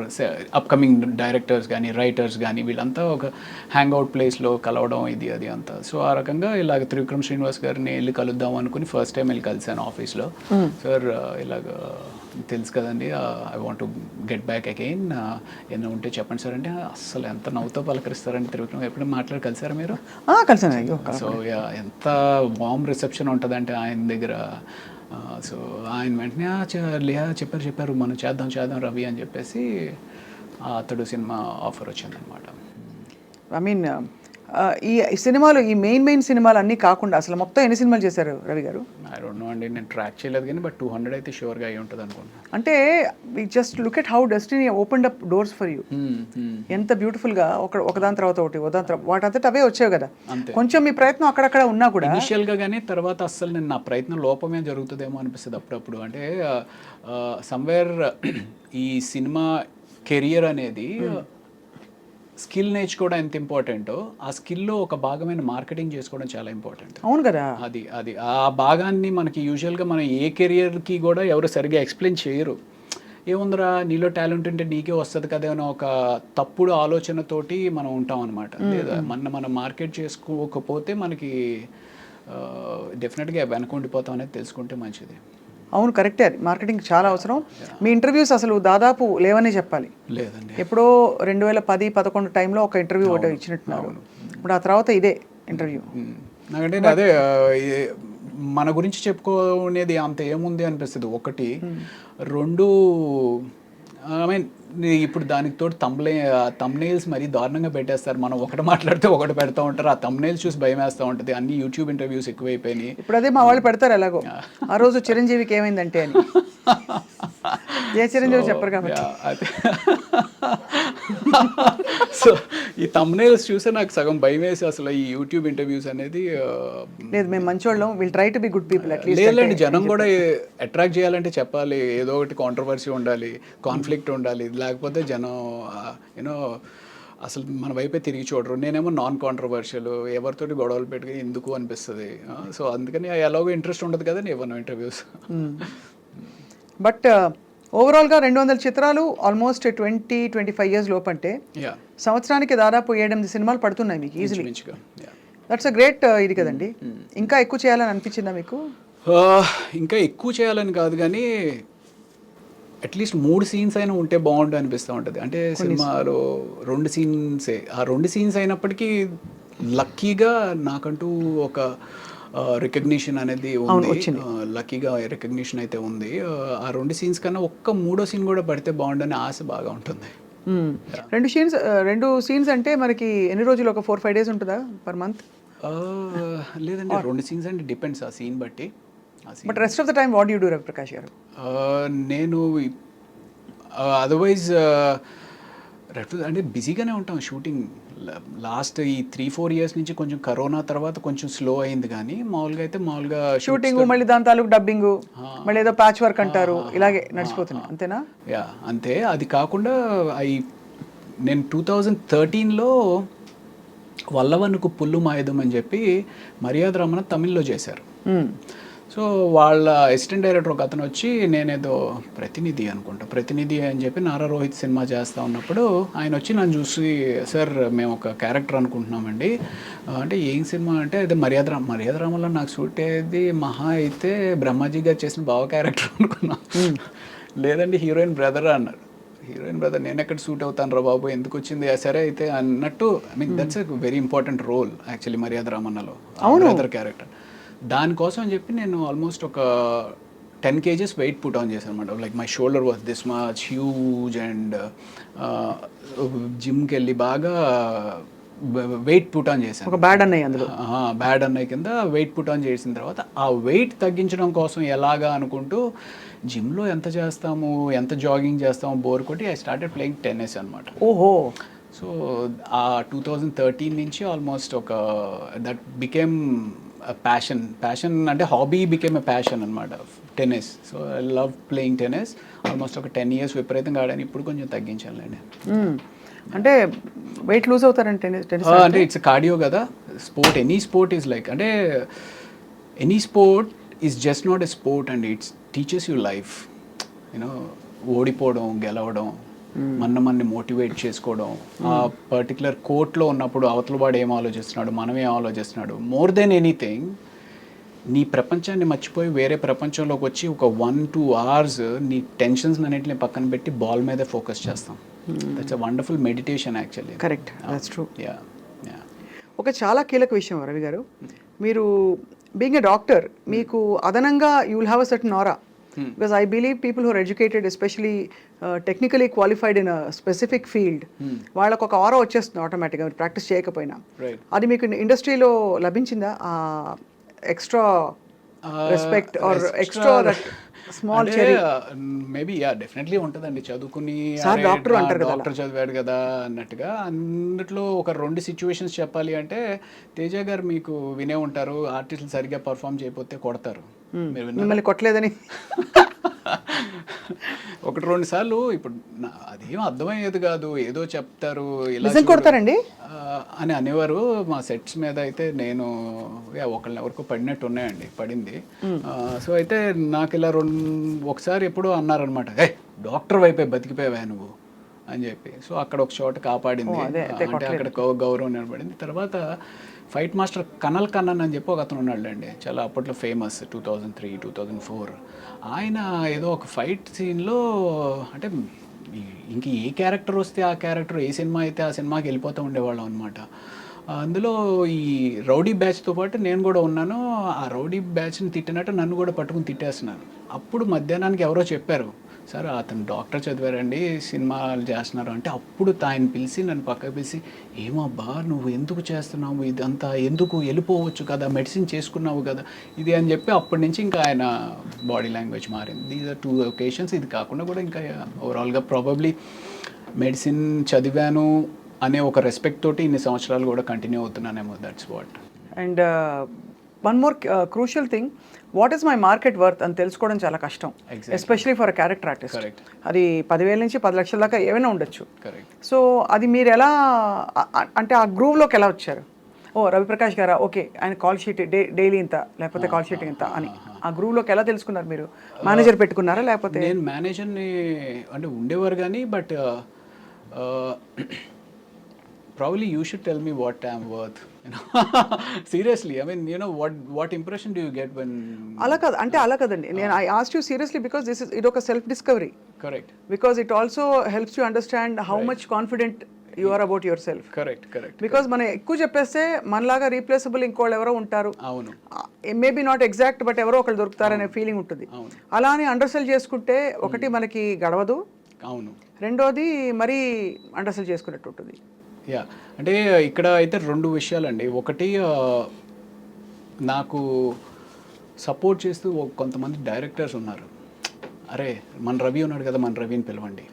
S3: అప్కమింగ్ డైరెక్టర్స్ కానీ రైటర్స్ కానీ వీళ్ళంతా ఒక హ్యాంగ్అవుట్ ప్లేస్లో కలవడం ఇది అది అంతా. సో ఆ రకంగా ఇలాగ త్రివిక్రమ్ శ్రీనివాస్ గారిని వెళ్ళి కలుద్దాం అనుకుని ఫస్ట్ టైం వెళ్ళి కలిశాను ఆఫీస్లో. సార్ ఇలాగ తెలుసు కదండి, I want to get back again, ఏమైనా ఉంటే చెప్పండి సార్ అంటే అసలు ఎంత నవ్వుతో పలకరిస్తారంటే త్రివిక్రమ్. ఎప్పుడైనా మాట్లాడి కలిసారా మీరు?
S4: కలిసాను.
S3: సో ఎంత వామ్ రిసెప్షన్ ఉంటుందంటే ఆయన దగ్గర. సో ఆయన వెంటనే చెప్పారు మనం చేద్దాం రవి అని చెప్పేసి అతడు సినిమా ఆఫర్ వచ్చిందనమాట.
S4: ఐ మీన్ ఈ సినిమాలు, ఈ మెయిన్ సినిమాలు అన్నీ కాకుండా అసలు మొత్తం ఎన్ని సినిమాలు చేశారు రవి గారు?
S3: ఐ డోంట్ నో అండి, నేను ట్రాక్ చేయలేదు కానీ బట్ 200 అయితే షూర్గా అయ్యి ఉంటుంది అనుకుంటున్నాను.
S4: అంటే just look at how destiny opened up doors for you. ఎంత బ్యూటిఫుల్గా ఒకదాని తర్వాత ఒకటి వాటంతట అవే వచ్చావు కదా. కొంచెం మీ ప్రయత్నం అక్కడక్కడ ఉన్నా కూడా
S3: ఇనిషియల్గా, కానీ తర్వాత అస్సలు నేను నా ప్రయత్నం లోపమే జరుగుతుందేమో అనిపిస్తుంది అప్పుడప్పుడు. అంటే సమ్వేర్ ఈ సినిమా కెరియర్ అనేది స్కిల్ నేర్చుకోవడం ఎంత ఇంపార్టెంటో ఆ స్కిల్లో ఒక భాగమైన మార్కెటింగ్ చేసుకోవడం చాలా ఇంపార్టెంట్.
S4: అవును కదా.
S3: అది ఆ భాగాన్ని మనకి యూజువల్గా మనం ఏ కెరియర్కి కూడా ఎవరు సరిగ్గా ఎక్స్ప్లెయిన్ చేయరు. ఏముందిరా నీలో టాలెంట్ ఉంటే నీకే వస్తుంది కదా అని ఒక తప్పుడు ఆలోచనతోటి మనం ఉంటాం అనమాట. లేదా మనం మార్కెట్ చేసుకోకపోతే మనకి డెఫినెట్గా వెనకుండిపోతాం అనేది తెలుసుకుంటే మంచిది.
S4: అవును, కరెక్టే. అది మార్కెటింగ్ చాలా అవసరం. మీ ఇంటర్వ్యూస్ అసలు దాదాపు లేవనే చెప్పాలి.
S3: లేదండి,
S4: ఎప్పుడో 2010-11 టైంలో ఒక ఇంటర్వ్యూ ఒకటి ఇచ్చినట్టున్నారు. ఇప్పుడు ఆ తర్వాత ఇదే ఇంటర్వ్యూ.
S3: నాకంటే అదే మన గురించి చెప్పుకునేది అంత ఏముంది అనిపిస్తుంది. ఒకటి, రెండు ఐ మీన్ ఇప్పుడు దానికి తోడు తమ్నైల్స్ మరీ దారుణంగా పెట్టేస్తారు. మనం ఒకటి మాట్లాడితే ఒకటి పెడతా ఉంటారు. ఆ తమ్నైల్స్ చూసి భయం వేస్తూ ఉంటుంది. అన్ని యూట్యూబ్ ఇంటర్వ్యూస్ ఎక్కువైపోయినాయి.
S4: ఇప్పుడు అదే మా వాళ్ళు పెడతారు ఎలాగో. ఆ రోజు చిరంజీవికి ఏమైందంటే అని. ఏ చిరంజీవి చెప్పరు కాబట్టి.
S3: సో ఈ తమ్నైల్స్ చూస్తే నాకు సగం భయం వేసి అసలు ఈ యూట్యూబ్ ఇంటర్వ్యూస్ అనేది
S4: లేదు. మేము మంచోళ్ళం, will try to be good people at least.
S3: లేదండి, జనం కూడా అట్రాక్ట్ చేయాలంటే చెప్పాలి, ఏదో ఒకటి కాంట్రవర్సీ ఉండాలి, కాన్ఫ్లిక్ట్ ఉండాలి. లేకపోతే జనం యూనో అసలు మన వైపే తిరిగి చూడరు. నేనేమో నాన్ కాంట్రవర్షియల్, ఎవరితోటి గొడవలు పెట్టుకుని ఎందుకు అనిపిస్తుంది. సో అందుకని ఎలాగో ఇంట్రెస్ట్ ఉండదు కదా ఇవ్వను ఇంటర్వ్యూస్.
S4: బట్ ఓవరాల్గా 200 చిత్రాలు, ఆల్మోస్ట్ 20-25 years లోపు, అంటే సంవత్సరానికి దాదాపు 7-8 సినిమాలు పడుతున్నాయి మీకు ఈజీలీ. దట్స్ అ గ్రేట్ ఇది కదండి. ఇంకా ఎక్కువ చేయాలని అనిపించిందా మీకు?
S3: ఇంకా ఎక్కువ చేయాలని కాదు కానీ అట్లీస్ట్ 3 scenes అయినా ఉంటే బాగుండు అనిపిస్తూ ఉంటుంది. అంటే సినిమాలో 2 scenes, ఆ 2 scenes అయినప్పటికీ లక్కీగా నాకంటూ ఒక రికగ్నిషన్ అనేది ఉంది. లక్కీగా రికగ్నిషన్ అయితే ఉంది. ఆ 2 scenes కన్నా ఒక్క 3వ scene కూడా పడితే బాగుండని ఆశ బాగా ఉంటుంది.
S4: రెండు సీన్స్ అంటే మనకి ఎన్ని రోజులు, ఒక 4-5 days ఉంటుందా పర్ మంత్?
S3: లేదండి, 2 scenes అండి, డిపెండ్స్ ఆ సీన్ బట్టి.
S4: But rest of the time what you do Ravi Prakash గారు?
S3: నేను అదర్వైజ్ అంటే బిజీగానే ఉంటాం షూటింగ్. లాస్ట్ ఈ 3-4 years నుంచి కొంచెం కరోనా తర్వాత కొంచెం స్లో అయింది, కానీ మామూలుగా అయితే మామూలుగా
S4: షూటింగ్, మళ్ళీ దాని తాలూకు డబ్బింగ్, మళ్ళీ ఏదో ప్యాచ్ వర్క్ అంటారు, ఇలాగే నడిచిపోతుంది అంతేనా?
S3: యా అంతే. అది కాకుండా నేను 2013లో వల్లవనుకు పుల్లు మాయుధం అని చెప్పి మర్యాద రమణ తమిళ్లో చేశారు. సో వాళ్ళ అసిస్టెంట్ డైరెక్టర్ ఒక అతను వచ్చి, నేనేదో ప్రతినిధి అని చెప్పి నారా రోహిత్ సినిమా చేస్తూ ఉన్నప్పుడు ఆయన వచ్చి నన్ను చూసి, సార్ మేము ఒక క్యారెక్టర్ అనుకుంటున్నామండి అంటే, ఏం సినిమా అంటే అదే మర్యాద రామలో నాకు సూట్ అయ్యేది మహా అయితే బ్రహ్మాజీ గారు చేసిన బావ క్యారెక్టర్ అనుకున్నా. లేదండి హీరోయిన్ బ్రదర్ అన్నారు. హీరోయిన్ బ్రదర్ నేను ఎక్కడ సూట్ అవుతాను రా బాబు, ఎందుకు వచ్చింది సరే అయితే అన్నట్టు. I mean that's a very important role actually Maryada రామన్నలో బ్రదర్ క్యారెక్టర్. దానికోసం అని చెప్పి నేను ఆల్మోస్ట్ ఒక 10 kgs వెయిట్ పుట్ ఆన్ చేశాను అనమాట. Like my shoulder was this much huge and జిమ్కి వెళ్ళి బాగా వెయిట్ పుట్ ఆన్ చేశాను.
S4: ఒక బ్యాడ్ అన్నయ్య అందులో,
S3: బ్యాడ్ అన్నయ్య కింద వెయిట్ పుట్ ఆన్ చేసిన తర్వాత ఆ వెయిట్ తగ్గించడం కోసం ఎలాగా అనుకుంటూ జిమ్లో ఎంత చేస్తాము, ఎంత జాగింగ్ చేస్తాము బోర్ కొట్టి ఐ స్టార్టెడ్ ప్లేయింగ్ టెన్నిస్ అనమాట.
S4: ఓహో.
S3: సో ఆ 2013 నుంచి ఆల్మోస్ట్ ఒక దట్ బికేమ్ ప్యాషన్ అంటే హాబీ బికేమ్ ఎ ప్యాషన్ అనమాట tennis. So I love playing tennis. Almost ఒక 10 years విపరీతంగా ఆడాను. ఇప్పుడు కొంచెం తగ్గించాలండి.
S4: అంటే వెయిట్ లూజ్ అవుతారంటే
S3: అంటే ఇట్స్ కార్డియో కదా sport. Any sport is like, అంటే any sport is just not a sport and it's teaches you life. You know ఓడిపోవడం, గెలవడం, మనని మోటివేట్ చేసుకోవడం, ఆ పర్టికులర్ కోర్ట్లో ఉన్నప్పుడు అవతల వాడు ఏం ఆలోచిస్తున్నాడు, మనం ఏం ఆలోచిస్తున్నాడు, మోర్ దెన్ ఎనీథింగ్ నీ ప్రపంచాన్ని మర్చిపోయి వేరే ప్రపంచంలోకి వచ్చి ఒక 1-2 hours నీ టెన్షన్స్ అన్నింటిని పక్కన పెట్టి బాల్ మీదే ఫోకస్ చేస్తాం. That's a wonderful meditation actually.
S4: Correct, that's true.
S3: Yeah.
S4: ఒక చాలా కీలక విషయం రవి గారు, మీరు బీయింగ్ ఎ డాక్టర్ మీకు అదనంగా you will have a certain aura. Because I believe people who are educated, especially technically qualified in a specific field, వాళ్ళకు ఒక ఆరా వచ్చేస్తుంది ఆటోమేటిక్గా మీరు ప్రాక్టీస్ చేయకపోయినా. అది మీకు ఇండస్ట్రీలో లభించిందా extra respect or extra small cherry?
S3: Maybe yeah definitely ఉంటుందండి. చదువుకుని డాక్టర్ చదివాడు కదా అన్నట్టుగా. అందుట్లో ఒక 2 situations చెప్పాలి అంటే, తేజ గారు మీకు వినే ఉంటారు, ఆర్టిస్టులు సరిగ్గా పర్ఫామ్ చేయకపోతే కొడతారు.
S4: మిమ్మల్ని కొట్టలేదని
S3: 1-2 సార్లు. ఇప్పుడు అదేం అర్థమయ్యేది కాదు, ఏదో చెప్తారు ఇలా
S4: కొడతారండి
S3: అని అనేవారు మా సెట్స్ మీద. అయితే నేను ఒకళ్ళని ఎవరికో పడినట్టు ఉన్నాయండి, పడింది. సో అయితే నాకు ఇలా ఒకసారి ఎప్పుడో అన్నారనమాట, డాక్టర్ వైపే బతికిపోయావా నువ్వు అని చెప్పి. సో అక్కడ ఒక చోట కాపాడింది, అంటే అక్కడ గౌరవం నిలబడింది. తర్వాత ఫైట్ మాస్టర్ కనల్ కన్నన్ అని చెప్పి ఒక అతను ఉన్నాడులేండి, చాలా అప్పట్లో ఫేమస్, 2003-2004. ఆయన ఏదో ఒక ఫైట్ సీన్లో, అంటే ఇంక ఏ క్యారెక్టర్ వస్తే ఆ క్యారెక్టర్, ఏ సినిమా అయితే ఆ సినిమాకి వెళ్ళిపోతూ ఉండేవాళ్ళం అనమాట. అందులో ఈ రౌడీ బ్యాచ్తో పాటు నేను కూడా ఉన్నాను. ఆ రౌడీ బ్యాచ్ని తిట్టినట్టు నన్ను కూడా పట్టుకుని తిట్టేస్తున్నాను. అప్పుడు మధ్యాహ్నానికి ఎవరో చెప్పారు, సార్ అతను డాక్టర్ చదివారండి, సినిమాలు చేస్తున్నారు అంటే. అప్పుడు ఆయన పిలిచి నన్ను పక్కకు పిలిచి, ఏమబ్బా నువ్వు ఎందుకు చేస్తున్నావు ఇదంతా, ఎందుకు వెళ్ళిపోవచ్చు కదా, మెడిసిన్ చేసుకున్నావు కదా ఇది అని చెప్పి. అప్పటి నుంచి ఇంకా ఆయన బాడీ లాంగ్వేజ్ మారింది. These are 2 occasions. ఇది కాకుండా కూడా ఇంకా ఓవరాల్గా ప్రాబబ్లీ మెడిసిన్ చదివాను అనే ఒక రెస్పెక్ట్ తోటి ఇన్ని సంవత్సరాలు కూడా కంటిన్యూ అవుతున్నానేమో. That's what.
S4: And one more crucial thing, what is my market worth అని తెలుసుకోవడం చాలా కష్టం, especially for a character artist. అది 10,000 నుంచి 10 లక్షల దాకా ఏమైనా ఉండొచ్చు. సో అది మీరు ఎలా, అంటే ఆ గ్రూవ్లోకి ఎలా వచ్చారు? ఓ రవిప్రకాష్ గారా, ఓకే ఆయన కాల్ షీట్ డైలీ ఇంత, లేకపోతే కాల్ షీట్ ఇంత అని ఆ గ్రూవ్లోకి ఎలా తెలుసుకున్నారు? మీరు మేనేజర్ పెట్టుకున్నారా లేకపోతే?
S3: నేను మేనేజర్ని అంటే ఉండేవారు కానీ, but probably you should tell me what I'm worth. Seriously, I mean, what impression do you get when?
S4: అలా కాదు అంటే, అలా కదండి. నేను I asked you seriously because ఇది ఒక self discovery.
S3: Correct.
S4: Because it also helps you understand how much confident you are about yourself.
S3: Correct.
S4: Because మనం ఎక్కువ చెప్పేస్తే మనలాగా రీప్లేసబుల్ ఇంకోళ్ళు ఎవరో ఉంటారు,
S3: అవును,
S4: మేబీ నాట్ ఎగ్జాక్ట్ బట్ ఎవరో ఒకళ్ళు దొరుకుతారనే ఫీలింగ్ ఉంటుంది. అలా అని అండర్సెల్ చేసుకుంటే ఒకటి మనకి గడవదు,
S3: అవును.
S4: రెండోది మరీ అండర్స్టాండ్ చేసుకున్నట్టు ఉంటుంది.
S3: యా, అంటే ఇక్కడ అయితే 2 విషయాలండి. ఒకటి నాకు సపోర్ట్ చేస్తూ కొంతమంది డైరెక్టర్స్ ఉన్నారు. అరే మన రవి ఉన్నాడు కదా, మన రవిని పిలవండి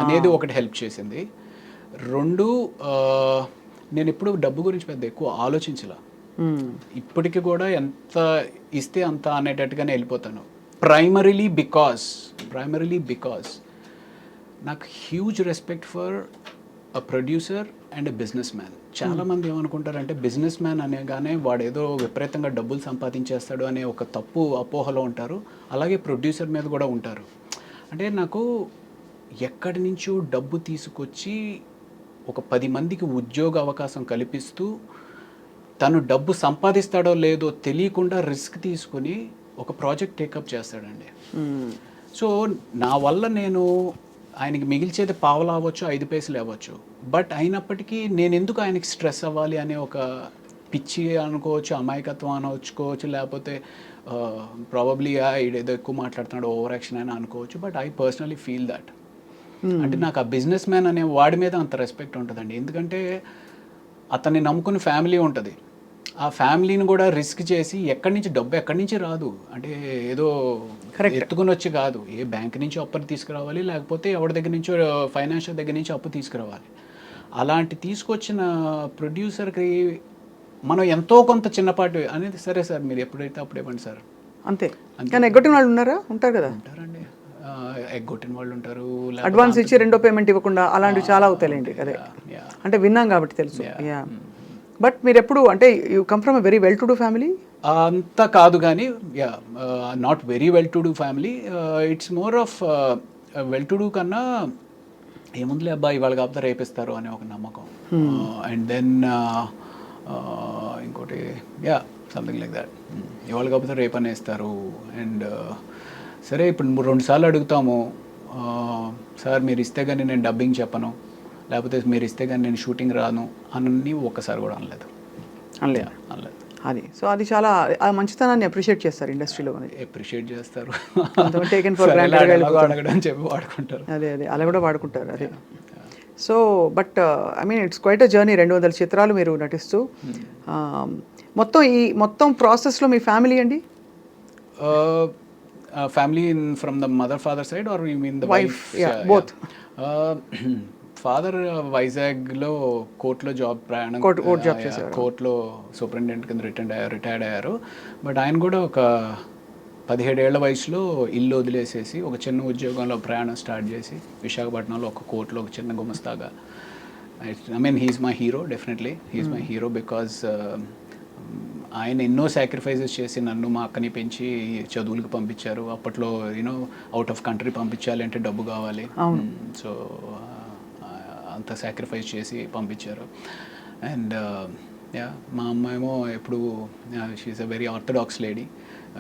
S3: అనేది ఒకటి హెల్ప్ చేసింది. 2 నేను ఎప్పుడు డబ్బు గురించి పెద్ద ఎక్కువ ఆలోచించలా. ఇప్పటికి కూడా ఎంత ఇస్తే అంత అనేటట్టుగానే వెళ్ళిపోతాను. ప్రైమరీలీ బికాస్ నాకు huge respect for a producer and a business man. చాలామంది ఏమనుకుంటారంటే బిజినెస్ మ్యాన్ అనేగానే వాడు ఏదో విపరీతంగా డబ్బులు సంపాదించేస్తాడు అనే ఒక తప్పు అపోహలో ఉంటారు. అలాగే ప్రొడ్యూసర్ మీద కూడా ఉంటారు. అంటే నాకు ఎక్కడి నుంచో డబ్బు తీసుకొచ్చి ఒక 10 మందికి ఉద్యోగ అవకాశం కల్పిస్తూ తను డబ్బు సంపాదిస్తాడో లేదో తెలియకుండా రిస్క్ తీసుకుని ఒక ప్రాజెక్ట్ టేకప్ చేస్తాడండి. సో నా వల్ల నేను ఆయనకి మిగిల్చేది పావలా అవ్వచ్చు, 5 పైసలు అవ్వచ్చు. బట్ అయినప్పటికీ నేను ఎందుకు ఆయనకి స్ట్రెస్ అవ్వాలి అనే ఒక పిచ్చి అనుకోవచ్చు, అమాయకత్వం అనుకోవచ్చు, లేకపోతే ప్రాబబ్లీ ఏదో ఎక్కువ మాట్లాడుతున్నాడు, ఓవర్ యాక్షన్ అని అనుకోవచ్చు. But I personally feel that. అంటే నాకు ఆ బిజినెస్ మ్యాన్ అనే వాడి మీద అంత రెస్పెక్ట్ ఉంటుందండి. ఎందుకంటే అతన్ని నమ్ముకుని ఫ్యామిలీ ఉంటుంది. ఆ ఫ్యామిలీని కూడా రిస్క్ చేసి డబ్బు ఎక్కడి నుంచి రాదు. అంటే ఏదో ఎత్తుకుని వచ్చి కాదు, ఏ బ్యాంక్ నుంచి అప్పు తీసుకురావాలి, లేకపోతే ఎవరి దగ్గర నుంచో ఫైనాన్షియల్ దగ్గర నుంచి అప్పు తీసుకురావాలి. అలాంటి తీసుకొచ్చిన ప్రొడ్యూసర్కి మనం ఎంతో కొంత చిన్నపాటి అనేది, సరే సార్ మీరు ఎప్పుడైతే అప్పుడు ఇవ్వండి సార్
S4: అంతే. కానీ ఎగ్గొట్టిన వాళ్ళు ఉంటారు కదా.
S3: ఉంటారండి, ఎగ్గొట్టిన వాళ్ళు ఉంటారు.
S4: అడ్వాన్స్ ఇచ్చి రెండో పేమెంట్ ఇవ్వకుండా అలాంటివి చాలా అవుతాయండి. అదే అంటే విన్నాం కాబట్టి తెలుసు. యా, బట్ మీరు ఎప్పుడు అంటే you come from a very well to do family?
S3: అంత కాదు కానీ yeah, not very well to do family. It's more of well to do కన్నా ఏముందిలే అబ్బాయి ఇవాళ కాపుతా రేపిస్తారు అనే ఒక నమ్మకం. అండ్ దెన్ ఇంకోటి యా సంథింగ్ లైక్ దాట్, ఇవాళ కాపుతా రేపు అనేస్తారు. అండ్ సరే ఇప్పుడు 2 సార్లు అడుగుతాము, సార్ మీరు ఇస్తే కానీ నేను డబ్బింగ్ చెప్పను, లేకపోతే మీరు ఇస్తే కానీ నేను షూటింగ్ రాను అని ఒక్కసారి కూడా అనలేదు.
S4: అది సో అది చాలా ఆ మంచితనాన్ని అప్రిషియేట్ చేస్తారు ఇండస్ట్రీలో.
S3: అప్రిషియేట్ చేస్తారు,
S4: అడగడం
S3: చెప్పి వాడుకుంటారు.
S4: అదే అలా కూడా వాడుకుంటారు. అదే so but I mean it's quite a journey. 200 చిత్రాలు మీరు నటిస్తూ మొత్తం ప్రాసెస్లో మీ ఫ్యామిలీ అండి?
S3: Family from the mother father side or you mean the
S4: wife? Both.
S3: Father వైజాగ్లో కోర్టులో కోర్టులో సూపరింటెండెంట్ కింద రిటైర్డ్ అయ్యారు. బట్ ఆయన కూడా ఒక 17 ఏళ్ల వయసులో ఇల్లు వదిలేసేసి ఒక చిన్న ఉద్యోగంలో ప్రయాణం స్టార్ట్ చేసి విశాఖపట్నంలో ఒక కోర్టులో ఒక చిన్న గుమస్తాగా. I mean he's my hero, definitely he's my hero because ఆయన ఎన్నో సాక్రిఫైజెస్ చేసి నన్ను మా అక్కని పెంచి చదువులకు పంపించారు. అప్పట్లో అవుట్ ఆఫ్ కంట్రీ పంపించాలి అంటే డబ్బు కావాలి, సో అంత సాక్రిఫైస్ చేసి పంపించారు. అండ్ యా, మా అమ్మ ఏమో ఎప్పుడు she's a very orthodox lady,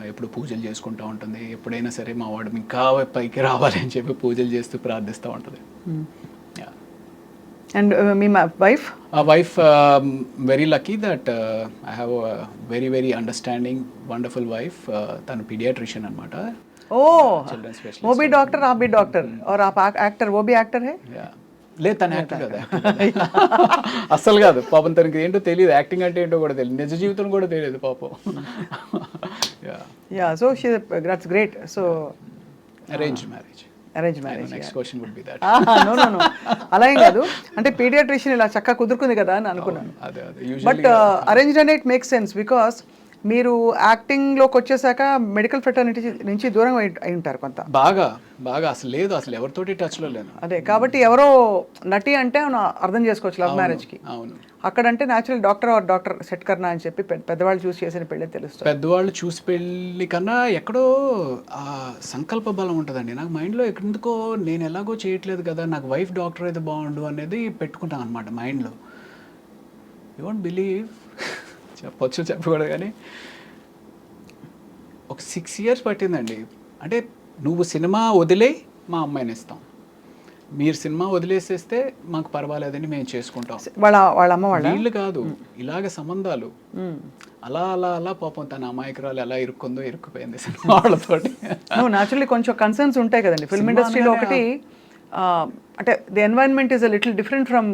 S3: ఎప్పుడు పూజలు చేసుకుంటూ ఉంటుంది. ఎప్పుడైనా సరే మా వాడు ఇంకా పైకి రావాలి అని చెప్పి పూజలు చేస్తూ ప్రార్థిస్తూ ఉంటుంది. Yeah.
S4: And me wife?
S3: Wife very lucky that I have very very understanding wonderful wife. తను పీడియాట్రిషియన్ అనమాట.
S4: Children specialist. वो भी डॉक्टर, आप भी डॉक्टर और आप एक्टर, वो भी एक्टर है?
S3: లేదు, తను యాక్టర్ కదా, అస్సలు కాదు పాపం. తనకి ఏంటో తెలియదు, యాక్టింగ్ అంటే ఏంటో కూడా తెలియదు, నిజ జీవితం కూడా తెలియదు పాపం.
S4: Yeah, so she that's great. So
S3: arrange marriage. Next question would be that.
S4: No అలా ఏం కాదు, అంటే పీడియాట్రిషియన్ ఇలా చక్కగా కుదురుకుంది కదా అని అనుకున్నాను. బట్ అరేంజ్డ్ అనే ఇట్ మేక్స్ సెన్స్ బికాస్ మీరు యాక్టింగ్లోకి వచ్చేసాక మెడికల్ ఫ్రెటర్నిటీ నుంచి దూరంగా అయి ఉంటారు కొంత.
S3: బాగా అసలు ఎవరితోటి టచ్లో లేను.
S4: అదే కాబట్టి ఎవరో నటి అంటే అర్థం చేసుకోవచ్చు లవ్ మ్యారేజ్కి.
S3: అవును,
S4: అక్కడంటే న్యాచురల్ డాక్టర్ సెట్ కర్నా అని చెప్పి పెద్దవాళ్ళు చూసి చేసిన పెళ్ళి తెలుస్తుంది.
S3: పెద్దవాళ్ళు చూసి పెళ్ళి కన్నా ఎక్కడో ఆ సంకల్ప బలం ఉంటుందండి. నాకు మైండ్లో ఎందుకో నేను ఎలాగో చేయట్లేదు కదా, నాకు వైఫ్ డాక్టర్ అయితే బాగుండు అనేది పెట్టుకుంటాను అనమాట మైండ్లో. యూ వోంట్ బిలీవ్, చెప్పకూడదు కానీ ఒక 6 years పట్టిందండి. అంటే నువ్వు సినిమా వదిలే మా అమ్మాయిని ఇస్తాం, మీరు సినిమా వదిలేసేస్తే మాకు పర్వాలేదని మేము చేసుకుంటాం.
S4: వాళ్ళ అమ్మ
S3: వీళ్ళు కాదు, ఇలాగ సంబంధాలు అలా పాపం తన అమాయకురాలు ఎలా ఇరుక్కుపోయింది సినిమా వాళ్ళతోటి.
S4: న్యాచురల్లీ కొంచెం కన్సర్న్స్ ఉంటాయి కదండి ఫిల్మ్ ఇండస్ట్రీలో. ఒకటి అంటే the environment is a little different from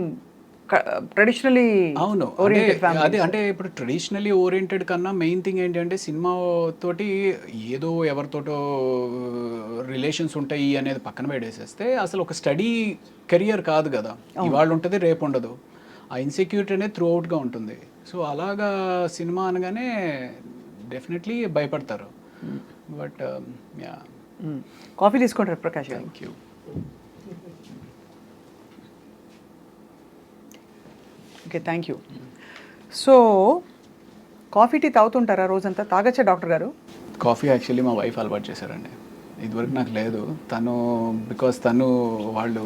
S4: traditionally
S3: అవును
S4: ఓరియంటెడ్
S3: అదే
S4: ఫ్యామిలీ.
S3: అంటే ఇప్పుడు ట్రెడిషనలీ ఓరియంటెడ్ కన్నా మెయిన్ థింగ్ ఏంటంటే సినిమా తోటి ఏదో ఎవరితోటో రిలేషన్స్ ఉంటాయి అనేది పక్కన పెట్టేసేస్తే అసలు ఒక స్టడీ కెరియర్ కాదు కదా, ఇవాళ ఉంటుంది రేపు ఉండదు. ఆ ఇన్సెక్యూరిటీ అనేది త్రూ అవుట్గా ఉంటుంది. సో అలాగా సినిమా అనగానే డెఫినెట్లీ భయపడతారు. బట్ యా,
S4: కాఫీ తీసుకుంటారు Prakash garu.
S3: Thank you.
S4: Okay, thank you. So coffee tea తాగుతుంటారా రోజంతా? తాగచ్చా డాక్టర్ గారు?
S3: కాఫీ యాక్చువల్లీ మా వైఫ్ అలవాటు చేశారండి. ఇదివరకు నాకు లేదు. బికాస్ తను వాళ్ళు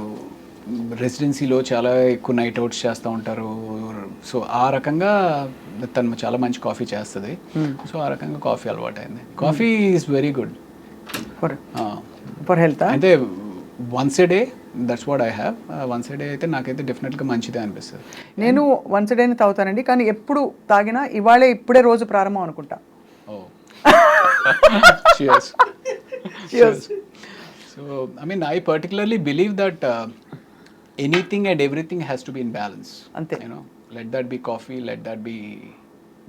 S3: రెసిడెన్సీలో చాలా ఎక్కువ నైట్ అవుట్స్ చేస్తూ ఉంటారు. సో ఆ రకంగా తను చాలా మంచి కాఫీ చేస్తుంది. సో ఆ రకంగా కాఫీ అలవాటు అయింది. Coffee is very good
S4: for health.
S3: అంటే once a day, that's what I have. Once a day అయితే నాకైతే డెఫినెట్గా మంచిదే అనిపిస్తుంది.
S4: నేను వన్స్ డేని తాగుతానండి, కానీ ఎప్పుడు తాగినా ఇప్పుడే రోజు ప్రారంభం అనుకుంటా.
S3: ఓ cheers. So I mean, I particularly believe that anything and everything has to be in balance.
S4: Ante.
S3: You know, let that be coffee, let that be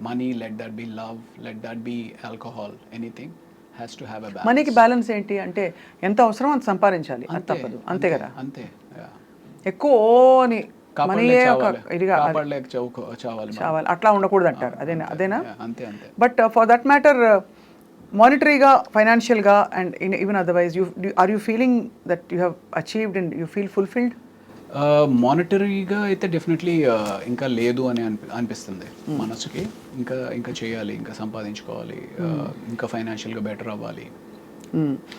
S3: money, let that be love, let that be alcohol. Anything has to have a balance.
S4: మనీకి balance ఏంటి అంటే ఎంత అవసరం అంత సంపాదించాలి, అది తప్పదు, అంతే కదా.
S3: అంతే.
S4: ఎక్కువ అని మనీయే ఒక ఇదిగా
S3: కాపాడలేక చావాలి.
S4: అట్లా ఉండకూడదు అంటారు. అదేనా?
S3: అంతే అంతే.
S4: బట్ ఫర్ దట్ మ్యాటర్ మానిటరీగా, ఫైనాన్షియల్గా and even otherwise are you feeling that you have achieved and you feel fulfilled?
S3: మానిటరీగా అయితే డెఫినెట్లీ ఇంకా లేదు అని అనిపిస్తుంది మనసుకి. ఇంకా చేయాలి, ఇంకా సంపాదించుకోవాలి, ఇంకా ఫైనాన్షియల్గా బెటర్ అవ్వాలి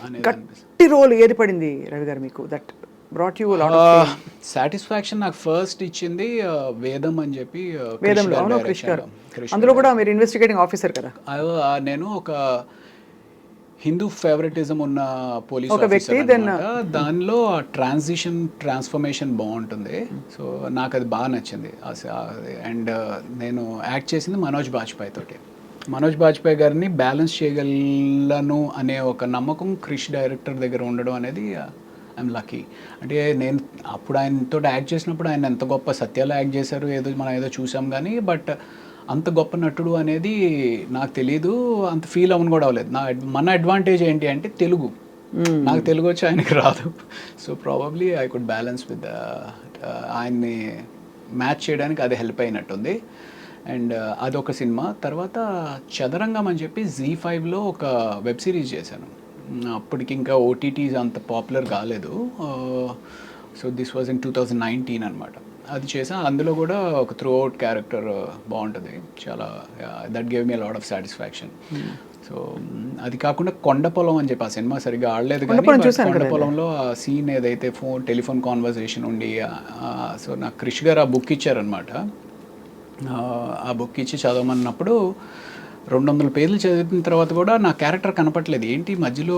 S3: అనేది అనిపిస్తుంది.
S4: గట్టి రోల్ ఏది పడింది రవి గారు మీకు that brought you lot of
S3: satisfaction? నాకు ఫస్ట్ ఇచ్చింది వేదం అని చెప్పి.
S4: వేదంలో, అవును, క్రిష్ గారు. అందులో కూడా మీరు ఇన్వెస్టిగేటింగ్ ఆఫీసర్ కదా.
S3: నేను ఒక హిందూ ఫేవరెటిజం ఉన్న పోలీస్
S4: ఒక వ్యక్తి,
S3: దానిలో ట్రాన్స్ఫర్మేషన్ బాగుంటుంది. సో నాకు అది బాగా నచ్చింది. అండ్ నేను యాక్ట్ చేసింది మనోజ్ బాజ్పేయి తోటి. మనోజ్ బాజ్పేయి గారిని బ్యాలెన్స్ చేయగలను అనే ఒక నమ్మకం క్రిష్ డైరెక్టర్ దగ్గర ఉండడం అనేది ఐఎమ్ లక్కీ. అంటే నేను అప్పుడు ఆయనతో యాక్ట్ చేసినప్పుడు ఆయన ఎంత గొప్ప సత్యాలు యాక్ట్ చేశారు మనం ఏదో చూసాం కానీ, బట్ అంత గొప్ప నటుడు అనేది నాకు తెలీదు, అంత ఫీల్ అవ్వను కూడా అవ్వలేదు. మన అడ్వాంటేజ్ ఏంటి అంటే తెలుగు. నాకు తెలుగు వచ్చి ఆయనకి రాదు. So probably I could balance with ఆయన్ని మ్యాచ్ చేయడానికి అది హెల్ప్ అయినట్టుంది. అండ్ అదొక సినిమా. తర్వాత చదరంగం అని చెప్పి Z5లో ఒక వెబ్ సిరీస్ చేశాను. అప్పటికి ఇంకా ఓటీటీస్ అంత పాపులర్ కాలేదు. సో దిస్ వాజ్ ఇన్ 2019 అనమాట. అది చేసాను. అందులో కూడా ఒక త్రూ అవుట్ క్యారెక్టర్ బాగుంటుంది చాలా. That gave me lot of satisfaction. So అది కాకుండా కొండపొలం అని చెప్పి ఆ సినిమా సరిగ్గా ఆడలేదు కానీ కొండపొలంలో ఆ సీన్ ఏదైతే టెలిఫోన్ కాన్వర్సేషన్ ఉండి, సో నాకు క్రిష్ గారు ఆ బుక్ ఇచ్చారనమాట. ఆ బుక్ ఇచ్చి చదవమన్నప్పుడు 200 పేజీలు చదివిన తర్వాత కూడా నా క్యారెక్టర్ కనపట్లేదు. ఏంటి మధ్యలో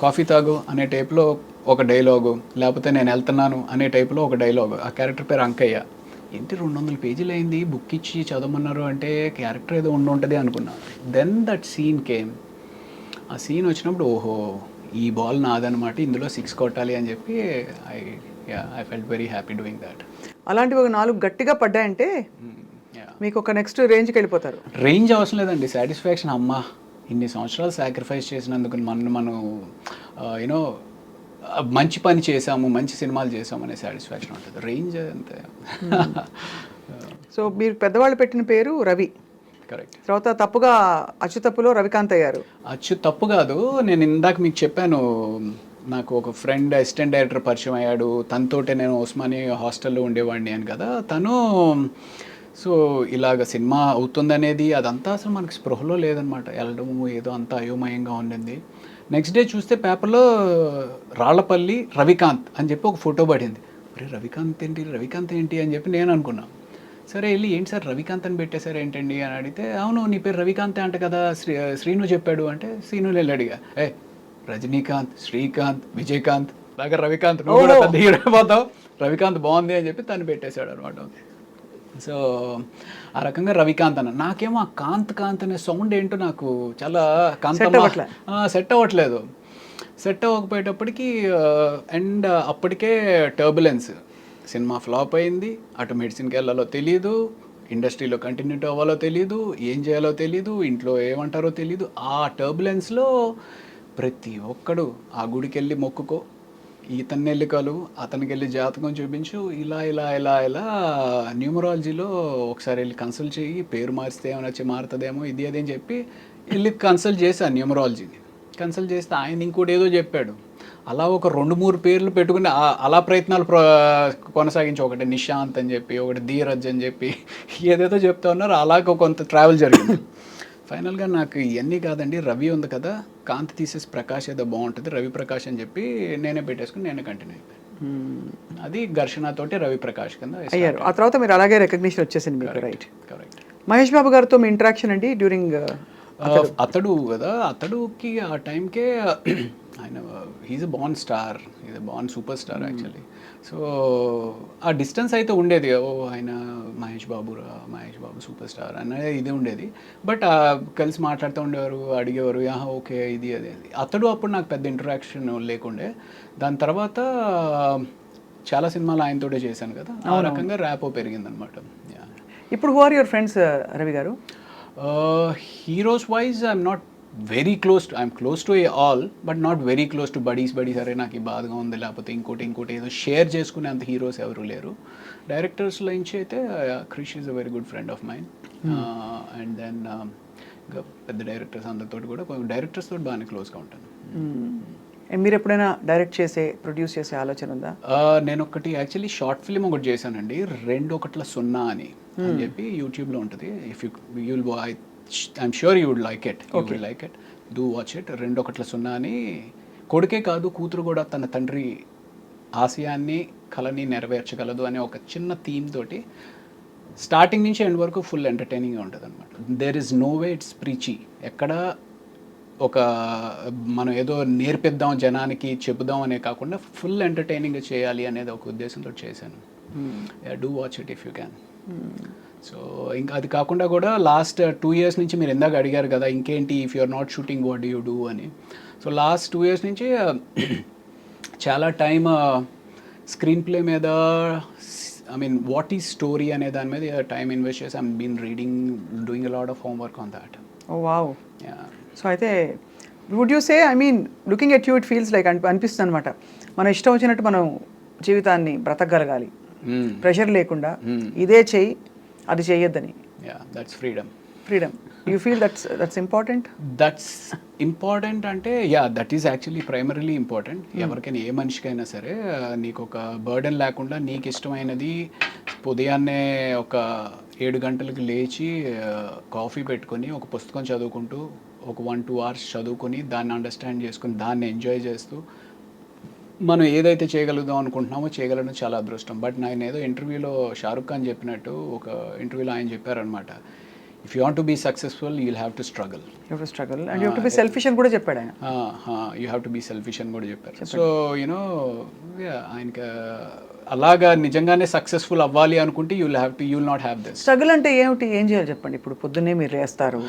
S3: కాఫీ తాగు అనే టైప్లో ఒక డైలాగు, లేకపోతే నేను వెళ్తున్నాను అనే టైప్లో ఒక డైలాగు. ఆ క్యారెక్టర్ పేరు అంకయ్య. ఏంటి 200 పేజీలు అయింది, బుక్ ఇచ్చి చదవమన్నారు అంటే క్యారెక్టర్ ఏదో ఉంటుంది అనుకున్నాను. Then that scene came. ఆ సీన్ వచ్చినప్పుడు ఓహో ఈ బాల్ నాదనమాట, ఇందులో 6 కొట్టాలి అని చెప్పి I felt very happy doing that.
S4: అలాంటివి ఒక 4 గట్టిగా పడ్డాయంటే మీకు ఒక నెక్స్ట్ రేంజ్కి వెళ్ళిపోతారు.
S3: రేంజ్ అవసరం లేదండి, సాటిస్ఫాక్షన్. అమ్మా ఇన్ని సంవత్సరాలు సాక్రిఫైస్ చేసినందుకు మనం యూనో మంచి పని చేసాము, మంచి సినిమాలు చేసాము అనే సాటిస్ఫాక్షన్ ఉంటుంది. రేంజ్ అంతే.
S4: సో మీరు పెద్దవాళ్ళు పెట్టిన పేరు రవి,
S3: కరెక్ట్.
S4: తర్వాత తప్పుగా అచ్చు తప్పులో రవికాంత్ అయ్యారు.
S3: అచ్చు తప్పు కాదు, నేను ఇందాక మీకు చెప్పాను నాకు ఒక ఫ్రెండ్ అసిస్టెంట్ డైరెక్టర్ పరిచయం అయ్యాడు. తనతోటే నేను ఉస్మాని హాస్టల్లో ఉండేవాడిని అని కదా. తను సో ఇలాగ సినిమా అవుతుందనేది అదంతా అసలు మనకి స్పృహలో లేదనమాట. వెళ్ళడము ఏదో అంతా అయోమయంగా ఉండింది. నెక్స్ట్ డే చూస్తే పేపర్లో రాళ్లపల్లి రవికాంత్ అని చెప్పి ఒక ఫోటో పడింది. అరే రవికాంత్ ఏంటి అని చెప్పి నేను అనుకున్నాను. సరే వెళ్ళి ఏంటి సార్ రవికాంత్ అని పెట్టేశారు ఏంటండి అని అడిగితే, అవును నీ పేరు రవికాంతే అంట కదా, శ్రీను చెప్పాడు అంటే, శ్రీను వెళ్ళి అడిగా, రజనీకాంత్, శ్రీకాంత్, విజయకాంత్ లాగా రవికాంత్ నువ్వు కూడా పెద్ద హీరో అయిపోతావు, రవికాంత్ బాగుంది అని చెప్పి తను పెట్టేశాడు అనమాట. సో ఆ రకంగా రవికాంత్ అన్న. నాకేమో ఆ కాంత్ అనే సౌండ్ ఏంటో నాకు చాలా సెట్ అవ్వట్లేదు. సెట్ అవ్వకపోయేటప్పటికి అండ్ అప్పటికే టర్బులెన్స్, సినిమా ఫ్లాప్ అయింది, అటు మెడిసిన్కి వెళ్ళాలో తెలియదు, ఇండస్ట్రీలో కంటిన్యూ అవ్వాలో తెలియదు, ఏం చేయాలో తెలియదు, ఇంట్లో ఏమంటారో తెలియదు. ఆ టర్బులెన్స్లో ప్రతి ఒక్కడు ఆ గుడికి వెళ్ళి మొక్కుకో, ఇతన్ని వెళ్ళి కలు, అతనికి వెళ్ళి జాతకం చూపించు, ఇలా ఇలా ఇలా ఇలా న్యూమరాలజీలో ఒకసారి వెళ్ళి కన్సల్ట్ చేయి, పేరు మారిస్తే ఏమైనా వచ్చి మారుతుందేమో ఇది అదే అని చెప్పి వెళ్ళి కన్సల్ట్ చేశాను న్యూమరాలజీని. కన్సల్ట్ చేస్తే ఆయన ఇంకోటి ఏదో చెప్పాడు. అలా ఒక 2-3 పేర్లు పెట్టుకుని అలా ప్రయత్నాలు కొనసాగించి, ఒకటి నిశాంత్ అని చెప్పి, ఒకటి ధీరజ్ అని చెప్పి ఏదేదో చెప్తా ఉన్నారు. అలాగ కొంత ట్రావెల్ జరిగింది. ఫైనల్గా నాకు ఇవన్నీ కాదండి, రవి ఉంది కదా, కాంతి తీసేసి ప్రకాష్ ఏదో బాగుంటుంది, రవి ప్రకాష్ అని చెప్పి నేనే పెట్టేసుకుని నేనే కంటిన్యూ అయిపోయాను. అది ఘర్షణతోటి రవి ప్రకాష్ కింద
S4: అయ్యారు. ఆ తర్వాత మీరు అలాగే రికగ్నిషన్ వచ్చేసింది మీకు. రైట్.
S3: కరెక్ట్.
S4: మహేష్ బాబు గారితో మీ ఇంటరాక్షన్ అండి డ్యూరింగ్
S3: అతడు కదా, అతడుకి ఆ టైంకే ఆయన he's a born star, he's a born super star actually. So ఆ డిస్టెన్స్ అయితే ఉండేది, ఓ ఆయన మహేష్ బాబు సూపర్ స్టార్ అనేది ఇది ఉండేది. బట్ కలిసి మాట్లాడుతూ ఉండేవారు, అడిగేవారు, ఓకే ఇది అదే. అతడు అప్పుడు నాకు పెద్ద ఇంటరాక్షన్ లేకుండే. దాని తర్వాత చాలా సినిమాలు ఆయనతోటే చేశాను కదా, ఆ రకంగా ర్యాపో పెరిగిందనమాట.
S4: ఇప్పుడు who are your friends Ravi garu?
S3: Heroes wise I'm not very I'm close to all, but not very close to buddies. అరే నాకు ఈ బాధగా ఉంది, లేకపోతే ఇంకోటి ఏదో షేర్ చేసుకునే అంత హీరోస్ ఎవరు లేరు. డైరెక్టర్స్లో నుంచి అయితే Krish is a very good friend of mine. And then ఇంకా పెద్ద డైరెక్టర్స్ అందరితో కూడా, డైరెక్టర్స్ తోటి బాగానే క్లోజ్గా ఉంటాను.
S4: మీరు ఎప్పుడైనా డైరెక్ట్ చేసే ప్రొడ్యూస్ చేసే ఆలోచన ఉందా?
S3: నేను ఒకటి యాక్చువల్లీ షార్ట్ ఫిల్మ్ ఒకటి చేశానండి, 2-1-0 అని చెప్పి యూట్యూబ్లో ఉంటుంది. If you'll I'm sure you would like it, do watch it. 2-1-0 అని కొడుకే కాదు కూతురు కూడా తన తండ్రి ఆశయాన్ని కళని నెరవేర్చగలదు అనే ఒక చిన్న థీమ్ తోటి స్టార్టింగ్ నుంచి ఎండ్ వరకు ఫుల్ ఎంటర్టైనింగ్గా ఉంటుంది అనమాట. There is no way it's preachy. ఎక్కడ ఒక మనం ఏదో నేర్పిద్దాం జనానికి చెబుదాం అనే కాకుండా ఫుల్ ఎంటర్టైనింగ్గా చేయాలి అనేది ఒక ఉద్దేశంతో చేశాను. Do watch it if you can. So ఇంకా అది కాకుండా కూడా లాస్ట్ 2 years నుంచి మీరు ఇందాక అడిగారు కదా ఇంకేంటి, if you are not shooting what do you do అని. సో లాస్ట్ 2 years నుంచి చాలా టైం స్క్రీన్ ప్లే మీద, I mean what is story అనే దాని మీద టైం ఇన్వెస్ట్ చేసి I'm been reading, doing a lot of homework on that.
S4: Oh wow. So అయితే would you say, I mean looking at you it feels like అనిపిస్తుంది అనమాట, మనం ఇష్టం వచ్చినట్టు మనం జీవితాన్ని బ్రతకగలగాలి, ప్రెషర్ లేకుండా ఇదే చెయ్యి అది చెయ్యొద్దని.
S3: That's freedom.
S4: You feel that's important?
S3: That's important అంటే that is actually primarily important. ఎవరికైనా ఏ మనిషికైనా సరే నీకు ఒక బర్డెన్ లేకుండా నీకు ఇష్టమైనది ఉదయాన్నే ఒక 7 గంటలకు లేచి కాఫీ పెట్టుకొని ఒక పుస్తకం చదువుకుంటూ ఒక 1-2 hours చదువుకొని దాన్ని అండర్స్టాండ్ చేసుకుని దాన్ని ఎంజాయ్ చేస్తూ మనం ఏదైతే చేయగలుగుదాం అనుకుంటున్నామో చేయగలడం చాలా అదృష్టం. బట్ నేను ఏదో ఇంటర్వ్యూలో షారుఖ్ ఖాన్ చెప్పినట్టు, ఒక ఇంటర్వ్యూలో ఆయన చెప్పారనమాట, if you want to be successful you will have to struggle.
S4: And you have to be selfish అని కూడా చెప్పాడు ఆయన.
S3: You have to be selfish అని కూడా చెప్పారు. సో యూనో ఆయనకి అలాగా నిజంగానే సక్సెస్ఫుల్ అవ్వాలి అనుకుంటే you will not have this.
S4: Struggle అంటే ఏమిటి, ఏం చేయాలి చెప్పండి? ఇప్పుడు పొద్దున్నే మీరు వేస్తారు,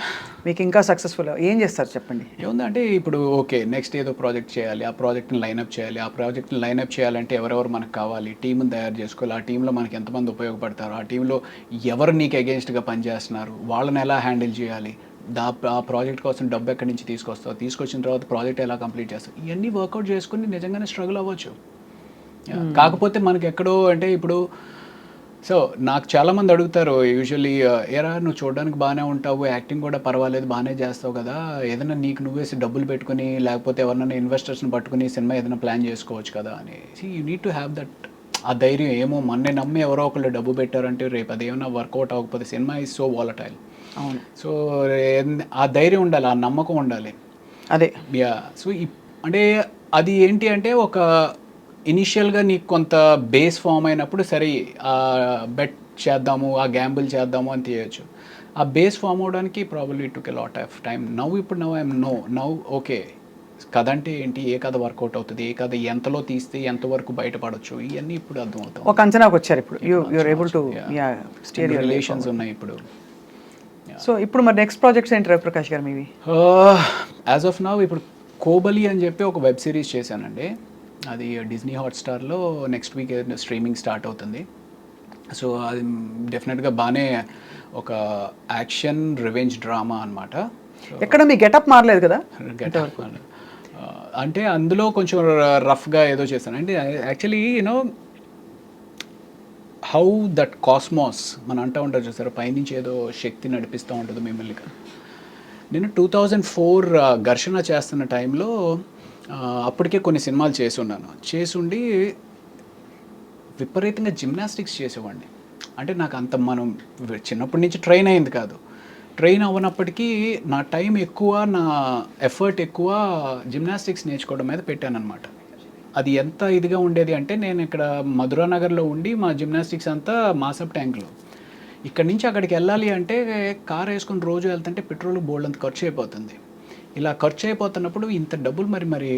S4: మీకు ఇంకా సక్సెస్ఫుల్ ఏం చేస్తారు చెప్పండి?
S3: ఏముందంటే ఇప్పుడు ఓకే నెక్స్ట్ ఏదో ప్రాజెక్ట్ చేయాలి, ఆ ప్రాజెక్ట్ని లైనప్ చేయాలి, ఆ ప్రాజెక్ట్ని లైనప్ చేయాలంటే ఎవరెవరు మనకు కావాలి, టీంని తయారు చేసుకోవాలి, ఆ టీంలో మనకి ఎంతమంది ఉపయోగపడతారు, ఆ టీంలో ఎవరు నీకు అగేన్స్ట్గా పనిచేస్తున్నారు, వాళ్ళని ఎలా హ్యాండిల్ చేయాలి, ఆ ప్రాజెక్ట్ కోసం డబ్బు ఎక్కడి నుంచి తీసుకొచ్చిన తర్వాత ప్రాజెక్ట్ ఎలా కంప్లీట్ చేస్తావు, ఇవన్నీ వర్కౌట్ చేసుకుని నిజంగానే స్ట్రగుల్ అవ్వచ్చు. కాకపోతే మనకి ఎక్కడో అంటే ఇప్పుడు సో నాకు చాలామంది అడుగుతారు యూజువల్లీ, ఏరా నువ్వు చూడడానికి బాగానే ఉంటావు, యాక్టింగ్ కూడా పర్వాలేదు బాగానే చేస్తావు కదా, ఏదైనా నీకు నువ్వేసి డబ్బులు పెట్టుకుని లేకపోతే ఎవరైనా ఇన్వెస్టర్స్ని పట్టుకుని సినిమా ఏదైనా ప్లాన్ చేసుకోవచ్చు కదా అని. You need to have that, ఆ ధైర్యం. ఏమో మొన్నే నమ్మి ఎవరో ఒకళ్ళు డబ్బు పెట్టారంటే రేపు అదేమన్నా వర్కౌట్ అవ్వకపోతే, సినిమా ఈజ్ సో వాలటైల్.
S4: అవును.
S3: సో ఆ ధైర్యం ఉండాలి, ఆ నమ్మకం ఉండాలి.
S4: అదే
S3: సో అంటే అది ఏంటి అంటే ఒక ఇనిషియల్గా నీకు కొంత బేస్ ఫామ్ అయినప్పుడు సరే ఆ బెట్ చేద్దాము, ఆ గ్యాంబుల్ చేద్దాము అని తీయచ్చు. ఆ బేస్ ఫామ్ అవడానికి probably it took a lot of time. Okay కథ అంటే ఏంటి, ఏ కథ వర్కౌట్ అవుతుంది, ఏ కథ ఎంతలో తీస్తే ఎంతవరకు బయటపడవచ్చు, ఇవన్నీ ఇప్పుడు అర్థం అవుతాయి.
S4: ఒక అంచనాకు వచ్చారు ఇప్పుడు, you're able to steer your
S3: relations ఉన్నాయి ఇప్పుడు.
S4: సో ఇప్పుడు మరి నెక్స్ట్ ప్రాజెక్ట్స్ ఏంటి రవిప్రకాష్ గారు మీవి?
S3: యాజ్ ఆఫ్ నౌ ఇప్పుడు కోబలి అని చెప్పి ఒక వెబ్ సిరీస్ చేశానండి. అది డిజ్నీ హాట్స్టార్లో నెక్స్ట్ వీక్ స్ట్రీమింగ్ స్టార్ట్ అవుతుంది. సో అది డెఫినెట్గా బాగానే ఒక యాక్షన్ రివెంజ్ డ్రామా అనమాట.
S4: ఎక్కడ మీ గెటప్ మారలేదు కదా?
S3: అంటే అందులో కొంచెం రఫ్గా ఏదో చేశాను అంటే actually you know how that cosmos మనం అంటూ ఉంటారు చూసారు, పైనుంచి ఏదో శక్తి నడిపిస్తూ ఉంటుంది మిమ్మల్ని. నేను 2004 ఘర్షణ చేస్తున్న టైంలో అప్పటికే కొన్ని సినిమాలు చేసుండి విపరీతంగా జిమ్నాస్టిక్స్ చేసేవాడిని. అంటే నాకు అంత మనం చిన్నప్పటి నుంచి ట్రైన్ అయింది కాదు. ట్రైన్ అవ్వనప్పటికీ నా టైం ఎక్కువ, నా ఎఫర్ట్ ఎక్కువ జిమ్నాస్టిక్స్ నేర్చుకోవడం మీద పెట్టానన్నమాట. అది ఎంత ఇదిగా ఉండేది అంటే నేను ఇక్కడ మధురానగర్లో ఉండి మా జిమ్నాస్టిక్స్ అంతా మాసప్ ట్యాంక్లో. ఇక్కడి నుంచి అక్కడికి వెళ్ళాలి అంటే కార్ వేసుకొని రోజు వెళ్తుంటే పెట్రోల్ బోల్డ్ అంత ఖర్చు అయిపోతుంది. ఇలా ఖర్చు అయిపోతున్నప్పుడు ఇంత డబ్బులు మరి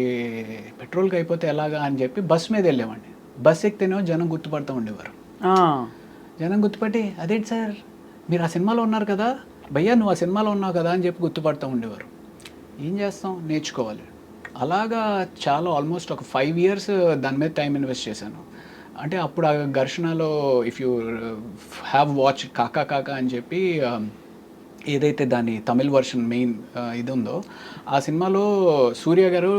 S3: పెట్రోల్కి అయిపోతే ఎలాగా అని చెప్పి బస్ మీద వెళ్ళేవాడిని. బస్ ఎక్కితేనేమో జనం గుర్తుపడుతూ ఉండేవారు. జనం గుర్తుపట్టి అదేంటి సార్ మీరు ఆ సినిమాలో ఉన్నారు కదా, భయ్యా నువ్వు ఆ సినిమాలో ఉన్నావు కదా అని చెప్పి గుర్తుపడుతూ ఉండేవారు. ఏం చేస్తాం, నేర్చుకోవాలి. అలాగా చాలా ఆల్మోస్ట్ ఒక 5 years దాని మీద టైం ఇన్వెస్ట్ చేశాను. అంటే అప్పుడు ఆ ఘర్షణలో ఇఫ్ యూ హ్యావ్ వాచ్ కాకా కాకా అని చెప్పి ఏదైతే దాని తమిళ్ వర్షన్ మెయిన్ ఇది ఉందో ఆ సినిమాలో సూర్య గారు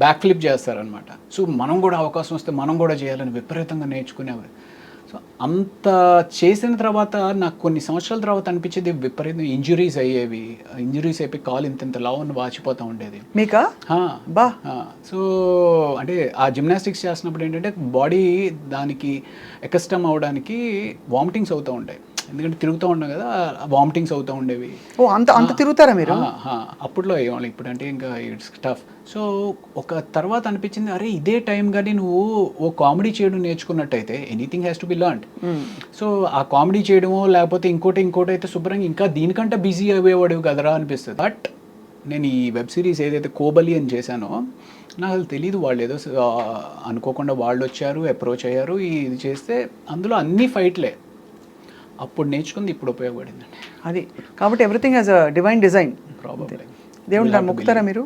S3: బ్యాక్ ఫ్లిప్ చేస్తారనమాట. సో మనం కూడా అవకాశం వస్తే మనం కూడా చేయాలని విపరీతంగా నేర్చుకునేవారు. సో అంత చేసిన తర్వాత నాకు కొన్ని సంవత్సరాల తర్వాత అనిపించేది విపరీతం ఇంజురీస్ అయ్యేవి. ఇంజురీస్ అయిపోయి కాలు ఇంత లావుని వాచిపోతూ ఉండేది.
S4: మీకా? బా.
S3: సో అంటే ఆ జిమ్నాస్టిక్స్ చేస్తున్నప్పుడు ఏంటంటే బాడీ దానికి ఎకస్టమ్ అవడానికి వామిటింగ్స్ అవుతూ ఉంటాయి. ఎందుకంటే తిరుగుతూ ఉన్నాం కదా, వామిటింగ్స్ అవుతూ ఉండేవి.
S4: ఓ అంత తిరుగుతారా మీరు?
S3: అప్పట్లో అయ్యేవాళ్ళు, ఇప్పుడు అంటే ఇంకా ఇట్స్ టఫ్. సో ఒక తర్వాత అనిపించింది అరే ఇదే టైం కానీ నువ్వు ఓ కామెడీ చేయడం నేర్చుకున్నట్టయితే anything has to be learned. So ఆ కామెడీ చేయడమో లేకపోతే ఇంకోటి అయితే శుభ్రంగా ఇంకా దీనికంటే బిజీ అయ్యేవాడు కదరా అనిపిస్తుంది. బట్ నేను ఈ వెబ్ సిరీస్ ఏదైతే కోబలి అని చేశానో నాకు అసలు తెలీదు. వాళ్ళు ఏదో అనుకోకుండా వాళ్ళు వచ్చారు, అప్రోచ్ అయ్యారు, ఇది చేస్తే అందులో అన్ని ఫైట్లే. అప్పుడు నేర్చుకుంది ఇప్పుడు ఉపయోగపడిందండి.
S4: అది కాబట్టి everything has a divine design.
S3: Probably.
S4: దేవుడు మొక్కుతారా మీరు?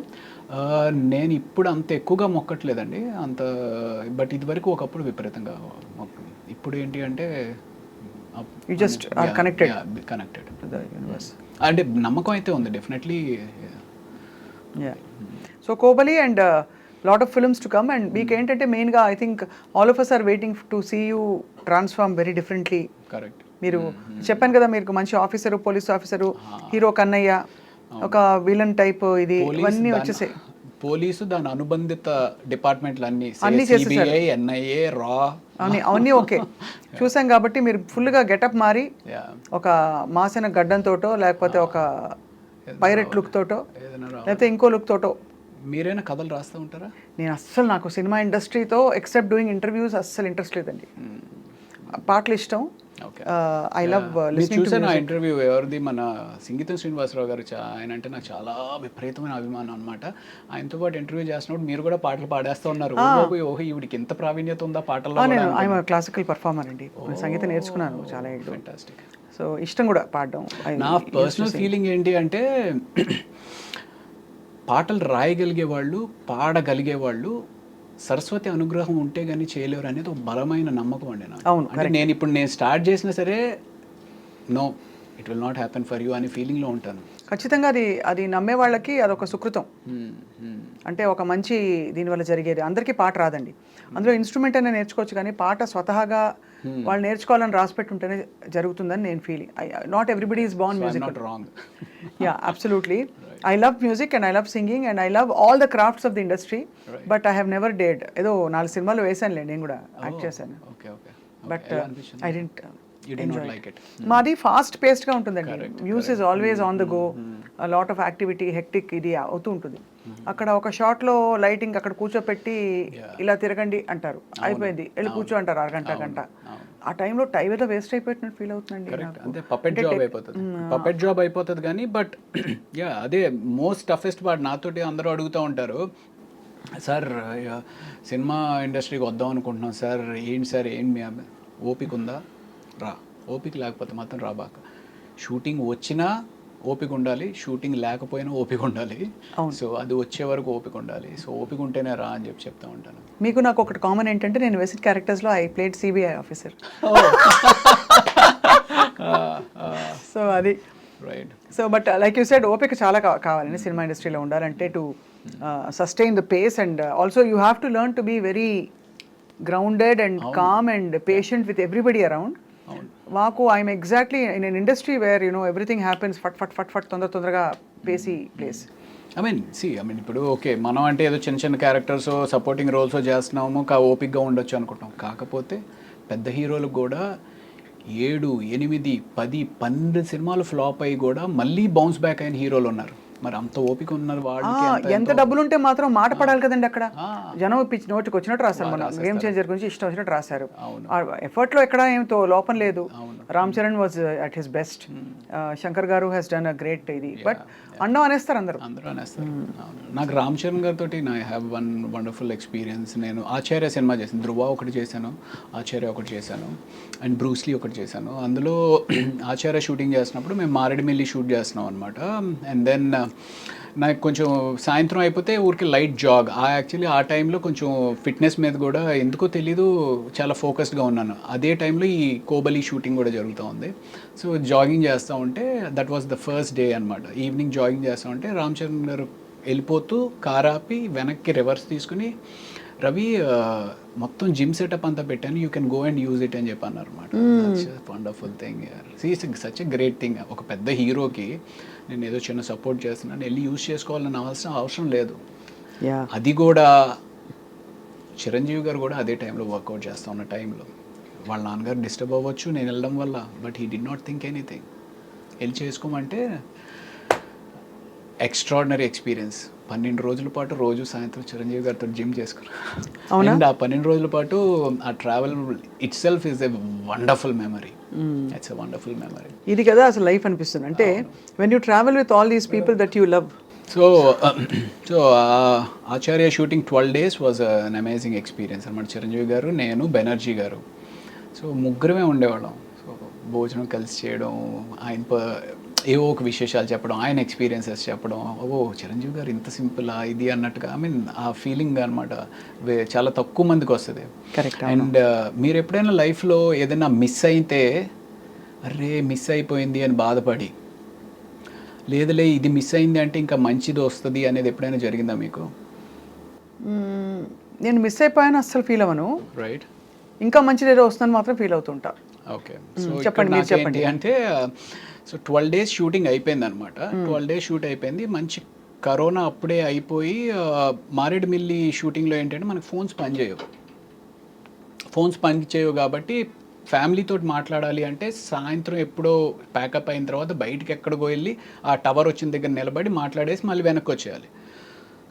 S3: నేను ఇప్పుడు అంత ఎక్కువగా మొక్కట్లేదండి అంత, బట్ ఇది వరకు ఒకప్పుడు విపరీతంగా ఇప్పుడు ఏంటి అంటే
S4: you just are connected
S3: to the universe. అంటే నమ్మకం అయితే ఉంది definitely.
S4: So Kobali and lot of films to come. And మీకు ఏంటంటే మెయిన్గా I think all of us are waiting to see you transform very differently.
S3: Correct.
S4: మీరు చెప్పాను కదా మీరు మంచి officer, police officer, hero Kannayya, ఒక విలన్ టైప్, ఇది ఇవన్నీ వచ్చేసాయి.
S3: పోలీసు దాని అనుబంధిత డిపార్ట్మెంట్లు అన్ని
S4: చేసేసారు.
S3: ఎన్ఐఏ, రా
S4: అవన్నీ ఓకే చూసాం. కాబట్టి మీరు ఫుల్గా గెటప్ మారి ఒక మాసిన గడ్డంతోటో లేకపోతే ఒక పైరెట్ లుక్ తోటో లేకపోతే ఇంకో లుక్ తోటో.
S3: మీరైనా కథలు రాస్తూ ఉంటారా?
S4: నేను అస్సలు, నాకు సినిమా ఇండస్ట్రీతో ఎక్సెప్ట్ డూయింగ్ ఇంటర్వ్యూస్ అస్సలు ఇంట్రెస్ట్ లేదండి. పాటలు ఇష్టం. I love listening to
S3: music. Interview ఎవరిది, మన సంగీతం శ్రీనివాసరావు గారు. ఆయన అంటే నాకు చాలా విపరీతమైన అభిమానం అనమాట. ఆయనతో పాటు ఇంటర్వ్యూ చేసినప్పుడు మీరు కూడా పాటలు పాడేస్తూ ఉన్నారు. ఓహో ఈవిడికి ఎంత ప్రావీణ్యత ఉందా పాటల్లో.
S4: నేను ఐఎమ్ క్లాసికల్ పర్ఫార్మర్ అండి, సంగీతం నేర్చుకున్నాను చాలా.
S3: ఫెంటాస్టిక్.
S4: సో ఇష్టం కూడా పాడడం.
S3: నా పర్సనల్ ఫీలింగ్ ఏంటి అంటే పాటలు రాయగలిగే వాళ్ళు, పాడగలిగే వాళ్ళు సరస్వతి అనుగ్రహం ఉంటే కానీ చేయలేరు అనేది ఒక బలమైన నమ్మకం అండి నాకు.
S4: అవును.
S3: అంటే నేను స్టార్ట్ చేసినా సరే no it will not happen for you అనే ఫీలింగ్లో ఉంటాను.
S4: ఖచ్చితంగా అది నమ్మే వాళ్ళకి అదొక సుకృతం. అంటే ఒక మంచి దీనివల్ల జరిగేది. అందరికీ పాట రాదండి, అందులో ఇన్స్ట్రుమెంట్ అయినా నేర్చుకోవచ్చు, కానీ పాట స్వతహాగా వాళ్ళు నేర్చుకోవాలని రాసిపెట్టి ఉంటేనే జరుగుతుందని నేను feeling. Not everybody is born music. Yeah, absolutely. I love music and I love singing and I love all the crafts of the industry, but I have never dared. ఏదో 4 సినిమాలు వేసానులే, నేను కూడా యాక్ట్ చేశాను. But I don't enjoy it. మాది fast పేస్డ్గా ఉంటుందండి. News is always on the go, lot of activity, hectic ఇది అవుతూ ఉంటుంది. అక్కడ ఒక షాట్లో లైటింగ్ అక్కడ కూర్చోపెట్టి ఇలా తిరగండి అంటారు, అయిపోయింది, వెళ్ళి కూర్చో అంటారు గంట. ఆ టైంలో టైం ఏదో వేస్ట్ అయిపోయినట్టు ఫీల్ అవుతుందండి.
S3: అంటే పపెట్ జాబ్ అయిపోతుంది కానీ బట్ యా అదే మోస్ట్ టఫెస్ట్ పార్ట్. నాతోటి అందరూ అడుగుతూ ఉంటారు, సార్ సినిమా ఇండస్ట్రీకి వద్దాం అనుకుంటున్నాం సార్, ఏంటి సార్ మీ ఓపిక ఉందా? రా. ఓపిక లేకపోతే మాత్రం రాబాక. షూటింగ్ వచ్చినా ఓపిక ఉండాలి, షూటింగ్ లేకపోయినా ఓపిక ఉండాలి. సో అది వచ్చే వరకు ఓపిక ఉండాలి. సో ఓపిక ఉంటేనే రా అని చెప్తా ఉంటాను.
S4: మీకు నాకు ఒకటి కామన్ ఏంటంటే నేను వెసిట్ క్యారెక్టర్స్లో I played CBI officer. So అది
S3: right.
S4: So but like you said ఓపిక చాలా కావాలండి సినిమా ఇండస్ట్రీలో ఉండాలంటే to sustain the pace and also you have to learn to be very grounded and calm and patient with everybody around. మాకు I'm exactly in an industry where you know everything happens ఫట్ ఫట్ ఫట్ ఫట్ తొందరగా pacey place.
S3: I mean ఇప్పుడు okay మనం అంటే ఏదో చిన్న చిన్న క్యారెక్టర్స్ సపోర్టింగ్ రోల్స్ చేస్తున్నాము, ఓపిక్గా ఉండొచ్చు అనుకుంటాం. కాకపోతే పెద్ద హీరోలకు కూడా 7, 8, 10, 12 సినిమాలు ఫ్లాప్ అయ్యి కూడా మళ్ళీ బౌన్స్ బ్యాక్ అయిన హీరోలు ఉన్నారు. మరి అంత ఓపిక ఉన్నారు వాళ్ళకి.
S4: ఎంత డబ్బులు ఉంటే మాత్రం మాట పడాలి కదండి అక్కడ. జనం పిచ్చి నోటికి వచ్చినట్టు రాస్తారు. మన గేమ్ చేంజర్ గురించి ఇష్టం వచ్చినట్టు రాశారు. ఎఫర్ట్లో ఎక్కడ ఏమితో లోపం లేదు. Ram Charan was at his best. Shankar గారు హ్యాస్ డన్ అ గ్రేట్ ఇది. బట్ అండం అనేస్తారు అందరూ
S3: అనేస్తారు. నాకు రామ్ చరణ్ గారితో I have one wonderful experience. నేను ఆచార్య సినిమా చేశాను, ధృవ ఒకటి చేశాను, ఆచార్య ఒకటి చేశాను, అండ్ బ్రూస్లీ ఒకటి చేశాను. అందులో ఆచార్య షూటింగ్ చేసినప్పుడు మేము మారేడుమిల్లి షూట్ చేస్తున్నాం అనమాట. అండ్ దెన్ నాకు కొంచెం సాయంత్రం అయిపోతే ఊరికి లైట్ జాగ్. యాక్చువల్లీ ఆ టైంలో కొంచెం ఫిట్నెస్ మీద కూడా ఎందుకో తెలీదు చాలా ఫోకస్డ్గా ఉన్నాను. అదే టైంలో ఈ కోబలి షూటింగ్ కూడా జరుగుతూ ఉంది. సో జాగింగ్ చేస్తూ ఉంటే that was the first day అనమాట. ఈవినింగ్ జాగింగ్ చేస్తూ ఉంటే రామ్ చరణ్ గారు వెళ్ళిపోతూ కార్ ఆపి వెనక్కి రివర్స్ తీసుకుని, రవి మొత్తం జిమ్ సెటప్ అంతా పెట్టాను, you can go and use it అని చెప్పి అన్నారు అనమాట. Wonderful thing, such a great thing. ఒక పెద్ద హీరోకి నేను ఏదో చిన్న సపోర్ట్ చేస్తున్నాను, వెళ్ళి యూజ్ చేసుకోవాలని అవసరం లేదు. అది కూడా చిరంజీవి గారు కూడా అదే టైంలో వర్కౌట్ చేస్తూ ఉన్న టైంలో వాళ్ళ నాన్నగారు డిస్టర్బ్ అవ్వచ్చు నేను వెళ్ళడం వల్ల, but he did not think anything. వెళ్ళి చేసుకోమంటే ఎక్స్ట్రాడినరీ ఎక్స్పీరియన్స్. 12 రోజుల పాటు రోజు సాయంత్రం చిరంజీవి గారితో జిమ్ చేసుకున్నాను. అండ్ ఆ 12 రోజుల పాటు ఆ travel it self is a wonderful memory. It's a wonderful memory.
S4: ఇది కదా అసలు లైఫ్ అనిపిస్తుంది. అంటే when you travel with all these people that you love.
S3: So Acharya shooting 12 days was an amazing experience అనమాట. చిరంజీవి గారు, నేను, బెనర్జీ గారు, సో ముగ్గురమే ఉండేవాళ్ళం. సో భోజనం కలిసి చేయడం, ఆయన ఏవో ఒక విశేషాలు చెప్పడం, ఆయన ఎక్స్పీరియన్సెస్ చెప్పడం, ఓ చిరంజీవి గారు ఇంత సింపులా ఇది అన్నట్టుగా. ఐ మీన్ ఆ ఫీలింగ్ అనమాట చాలా తక్కువ మందికి వస్తుంది.
S4: కరెక్ట్.
S3: అండ్ మీరు ఎప్పుడైనా లైఫ్లో ఏదైనా మిస్ అయితే అరే మిస్ అయిపోయింది అని బాధపడి, లేదులే ఇది మిస్ అయింది అంటే ఇంకా మంచిది వస్తుంది అనేది ఎప్పుడైనా జరిగిందా మీకు?
S4: నేను మిస్ అయిపోయాను అస్సలు ఫీల్ అవ్వను.
S3: రైట్.
S4: ఇంకా మంచిది ఏదో వస్తుందని మాత్రం ఫీల్ అవుతుంటా.
S3: ఓకే. సో చెప్పండి అంటే సో 12 days షూటింగ్ అయిపోయింది అనమాట. 12 days షూట్ అయిపోయింది. మంచి కరోనా అప్పుడే అయిపోయి మారేడుమిల్లి షూటింగ్లో ఏంటంటే మనకు ఫోన్స్ పనిచేయవు కాబట్టి ఫ్యామిలీతో మాట్లాడాలి అంటే సాయంత్రం ఎప్పుడో ప్యాకప్ అయిన తర్వాత బయటికి ఎక్కడికో వెళ్ళి ఆ టవర్ వచ్చిన దగ్గర నిలబడి మాట్లాడేసి మళ్ళీ వెనక్కి వచ్చేయాలి.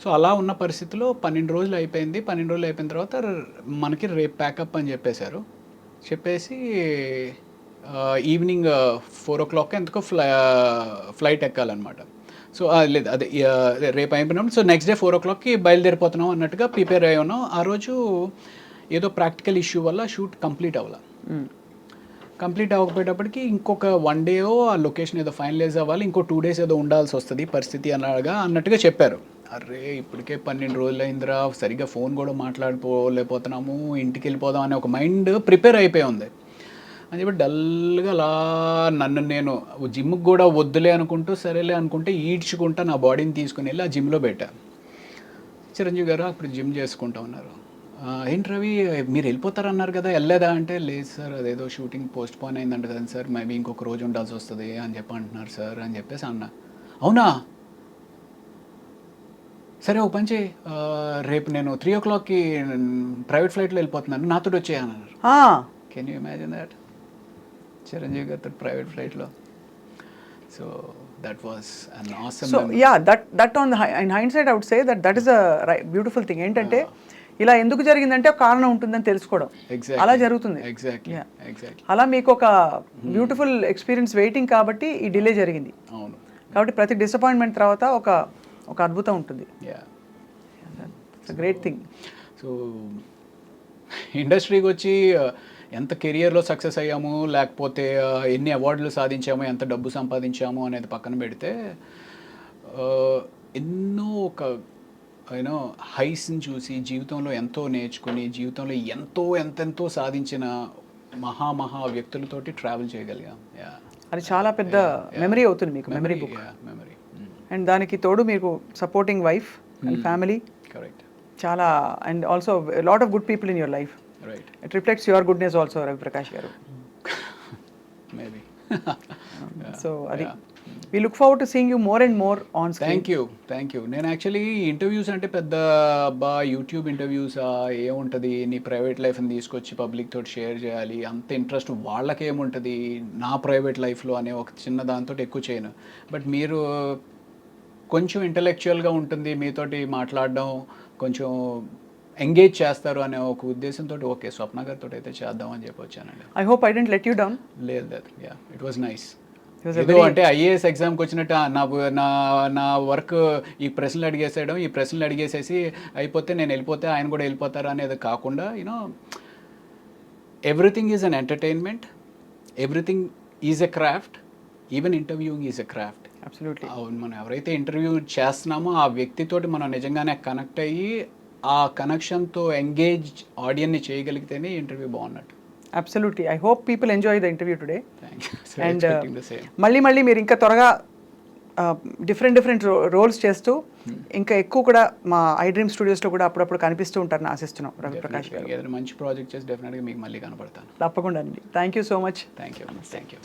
S3: సో అలా ఉన్న పరిస్థితిలో 12 రోజులు అయిపోయింది. 12 రోజులు అయిపోయిన తర్వాత మనకి రేపు ప్యాకప్ అని చెప్పేసి ఈవినింగ్ 4 o'clock ఎందుకో ఫ్లైట్ ఎక్కాలన్నమాట. సో లేదు అదే రేపు అయిపోయినప్పుడు సో నెక్స్ట్ డే 4 o'clockకి బయలుదేరిపోతున్నాం అన్నట్టుగా ప్రిపేర్ అయ్యి ఉన్నాం. ఆ రోజు ఏదో ప్రాక్టికల్ ఇష్యూ వల్ల షూట్ కంప్లీట్ అవ్వకపోయేటప్పటికి ఇంకొక 1 day ఆ లొకేషన్ ఏదో ఫైనలైజ్ అవ్వాలి, ఇంకో 2 days ఏదో ఉండాల్సి వస్తుంది పరిస్థితి అన్నట్టుగా చెప్పారు. అరే ఇప్పటికే 12 రోజులు అయిందిరా, సరిగ్గా ఫోన్ కూడా మాట్లాడుకోలేకపోతున్నాము, ఇంటికి వెళ్ళిపోదాం అనే ఒక మైండ్ ప్రిపేర్ అయిపోయి ఉంది అని చెప్పి డల్గా అలా నన్ను నేను జిమ్కి కూడా వద్దులే అనుకుంటూ సరేలే అనుకుంటే ఈడ్చుకుంటా నా బాడీని తీసుకుని వెళ్ళి ఆ జిమ్లో పెట్టా. చిరంజీవి గారు అప్పుడు జిమ్ చేసుకుంటా ఉన్నారు. ఏంటి రవి మీరు వెళ్ళిపోతారన్నారు కదా వెళ్ళలేదా అంటే, లేదు సార్ అదేదో షూటింగ్ పోస్ట్ పోన్ అయిందంట కదా సార్, మేబీ ఇంకొక రోజు ఉండాల్సి వస్తుంది అని చెప్పి అంటున్నారు సార్ అని చెప్పేసి అన్నా. అవునా సరే ఓ పని చేయి, రేపు నేను 3 o'clockకి ప్రైవేట్ ఫ్లైట్లో వెళ్ళిపోతున్నాను, నాతో వచ్చేయన్నారు. Can you imagine that? Chiranjeevi గారితో ప్రైవేట్ ఫ్లైట్లో. So that was an awesome
S4: so memory. Yeah, that on the in hindsight I would say that is a beautiful thing. ఏంటంటే ఇలా ఎందుకు జరిగిందంటే ఒక కారణం ఉంటుందని తెలుసుకోవడం, అలా జరుగుతుంది.
S3: ఎగ్జాక్ట్లీ.
S4: అలా మీకు ఒక బ్యూటిఫుల్ ఎక్స్పీరియన్స్ వెయిటింగ్ కాబట్టి ఈ డిలే జరిగింది.
S3: అవును.
S4: కాబట్టి ప్రతి డిసప్పాయింట్మెంట్ తర్వాత ఒక అద్భుతం ఉంటుంది. It's a great thing.
S3: So ఇండస్ట్రీకి వచ్చి ఎంత కెరియర్లో సక్సెస్ అయ్యాము లేకపోతే ఎన్ని అవార్డులు సాధించాము ఎంత డబ్బు సంపాదించాము అనేది పక్కన పెడితే ఎన్నో ఒక యూనో హైస్ని చూసి జీవితంలో ఎంతో నేర్చుకుని జీవితంలో ఎంతెంతో సాధించిన మహా వ్యక్తులతోటి ట్రావెల్ చేయగలిగాం.
S4: అది చాలా పెద్ద మెమరీ అవుతుంది మీకు, మెమరీ బుక్.
S3: మెమరీ.
S4: అండ్ దానికి తోడు మీకు supporting wife and family,
S3: correct.
S4: చాలా, and also lot of good people in your life.
S3: Right.
S4: It reflects your goodness also, Ravi Prakash garu.
S3: Maybe.
S4: So అది we look forward to seeing you more and more on screen.
S3: Thank you. నేను actually interviews అంటే పెద్ద YouTube interviews ఏముంటుంది, నీ private లైఫ్ని తీసుకొచ్చి public తోటి share చేయాలి అంత ఇంట్రెస్ట్ వాళ్ళకేముంటుంది నా ప్రైవేట్ లైఫ్లో అనే ఒక చిన్న దాంతో ఎక్కువ చేయను. బట్ మీరు కొంచెం ఇంటలెక్చువల్గా ఉంటుంది మీతోటి మాట్లాడడం, కొంచెం ఎంగేజ్ చేస్తారు అనే ఒక ఉద్దేశంతో ఓకే స్వప్న గారితో అయితే చేద్దామని చెప్పి వచ్చానండి.
S4: I hope I didn't let you down.
S3: లేదు, ఇట్ వాజ్ నైస్. ఏదో అంటే ఐఏఎస్ ఎగ్జామ్కి వచ్చినట్టు నా వర్క్ ఈ ప్రశ్నలు అడిగేసేసి అయిపోతే నేను వెళ్ళిపోతే ఆయన కూడా వెళ్ళిపోతారా అనేది కాకుండా you know everything is an entertainment, everything is a craft, even interviewing is a craft.
S4: Absolutely.
S3: అవును, మనం ఎవరైతే ఇంటర్వ్యూ చేస్తున్నామో ఆ వ్యక్తితోటి మనం నిజంగానే కనెక్ట్ అయ్యి ఆ కనెక్షన్తో ఎంగేజ్ ఆడియన్ని చేయగలిగితేనే ఇంటర్వ్యూ బాగున్నట్టు.
S4: Absolutely. I hope people enjoy the interview today.
S3: Thank you. So
S4: And
S3: expecting the same.
S4: మళ్ళీ మీరు ఇంకా త్వరగా డిఫరెంట్ రోల్స్ చేస్తూ ఇంకా ఎక్కువ కూడా మా ఐ డ్రీమ్ స్టూడియోస్లో కూడా అప్పుడప్పుడు కనిపిస్తూ ఉంటారని ఆశిస్తున్నాం రవి ప్రకాష్ గారు.
S3: ఏదైనా మంచి ప్రాజెక్ట్ చేసి డెఫినెట్గా మీకు మళ్ళీ కనపడతాను.
S4: తప్పకుండా అండి. Thank you so much.
S3: Thank you.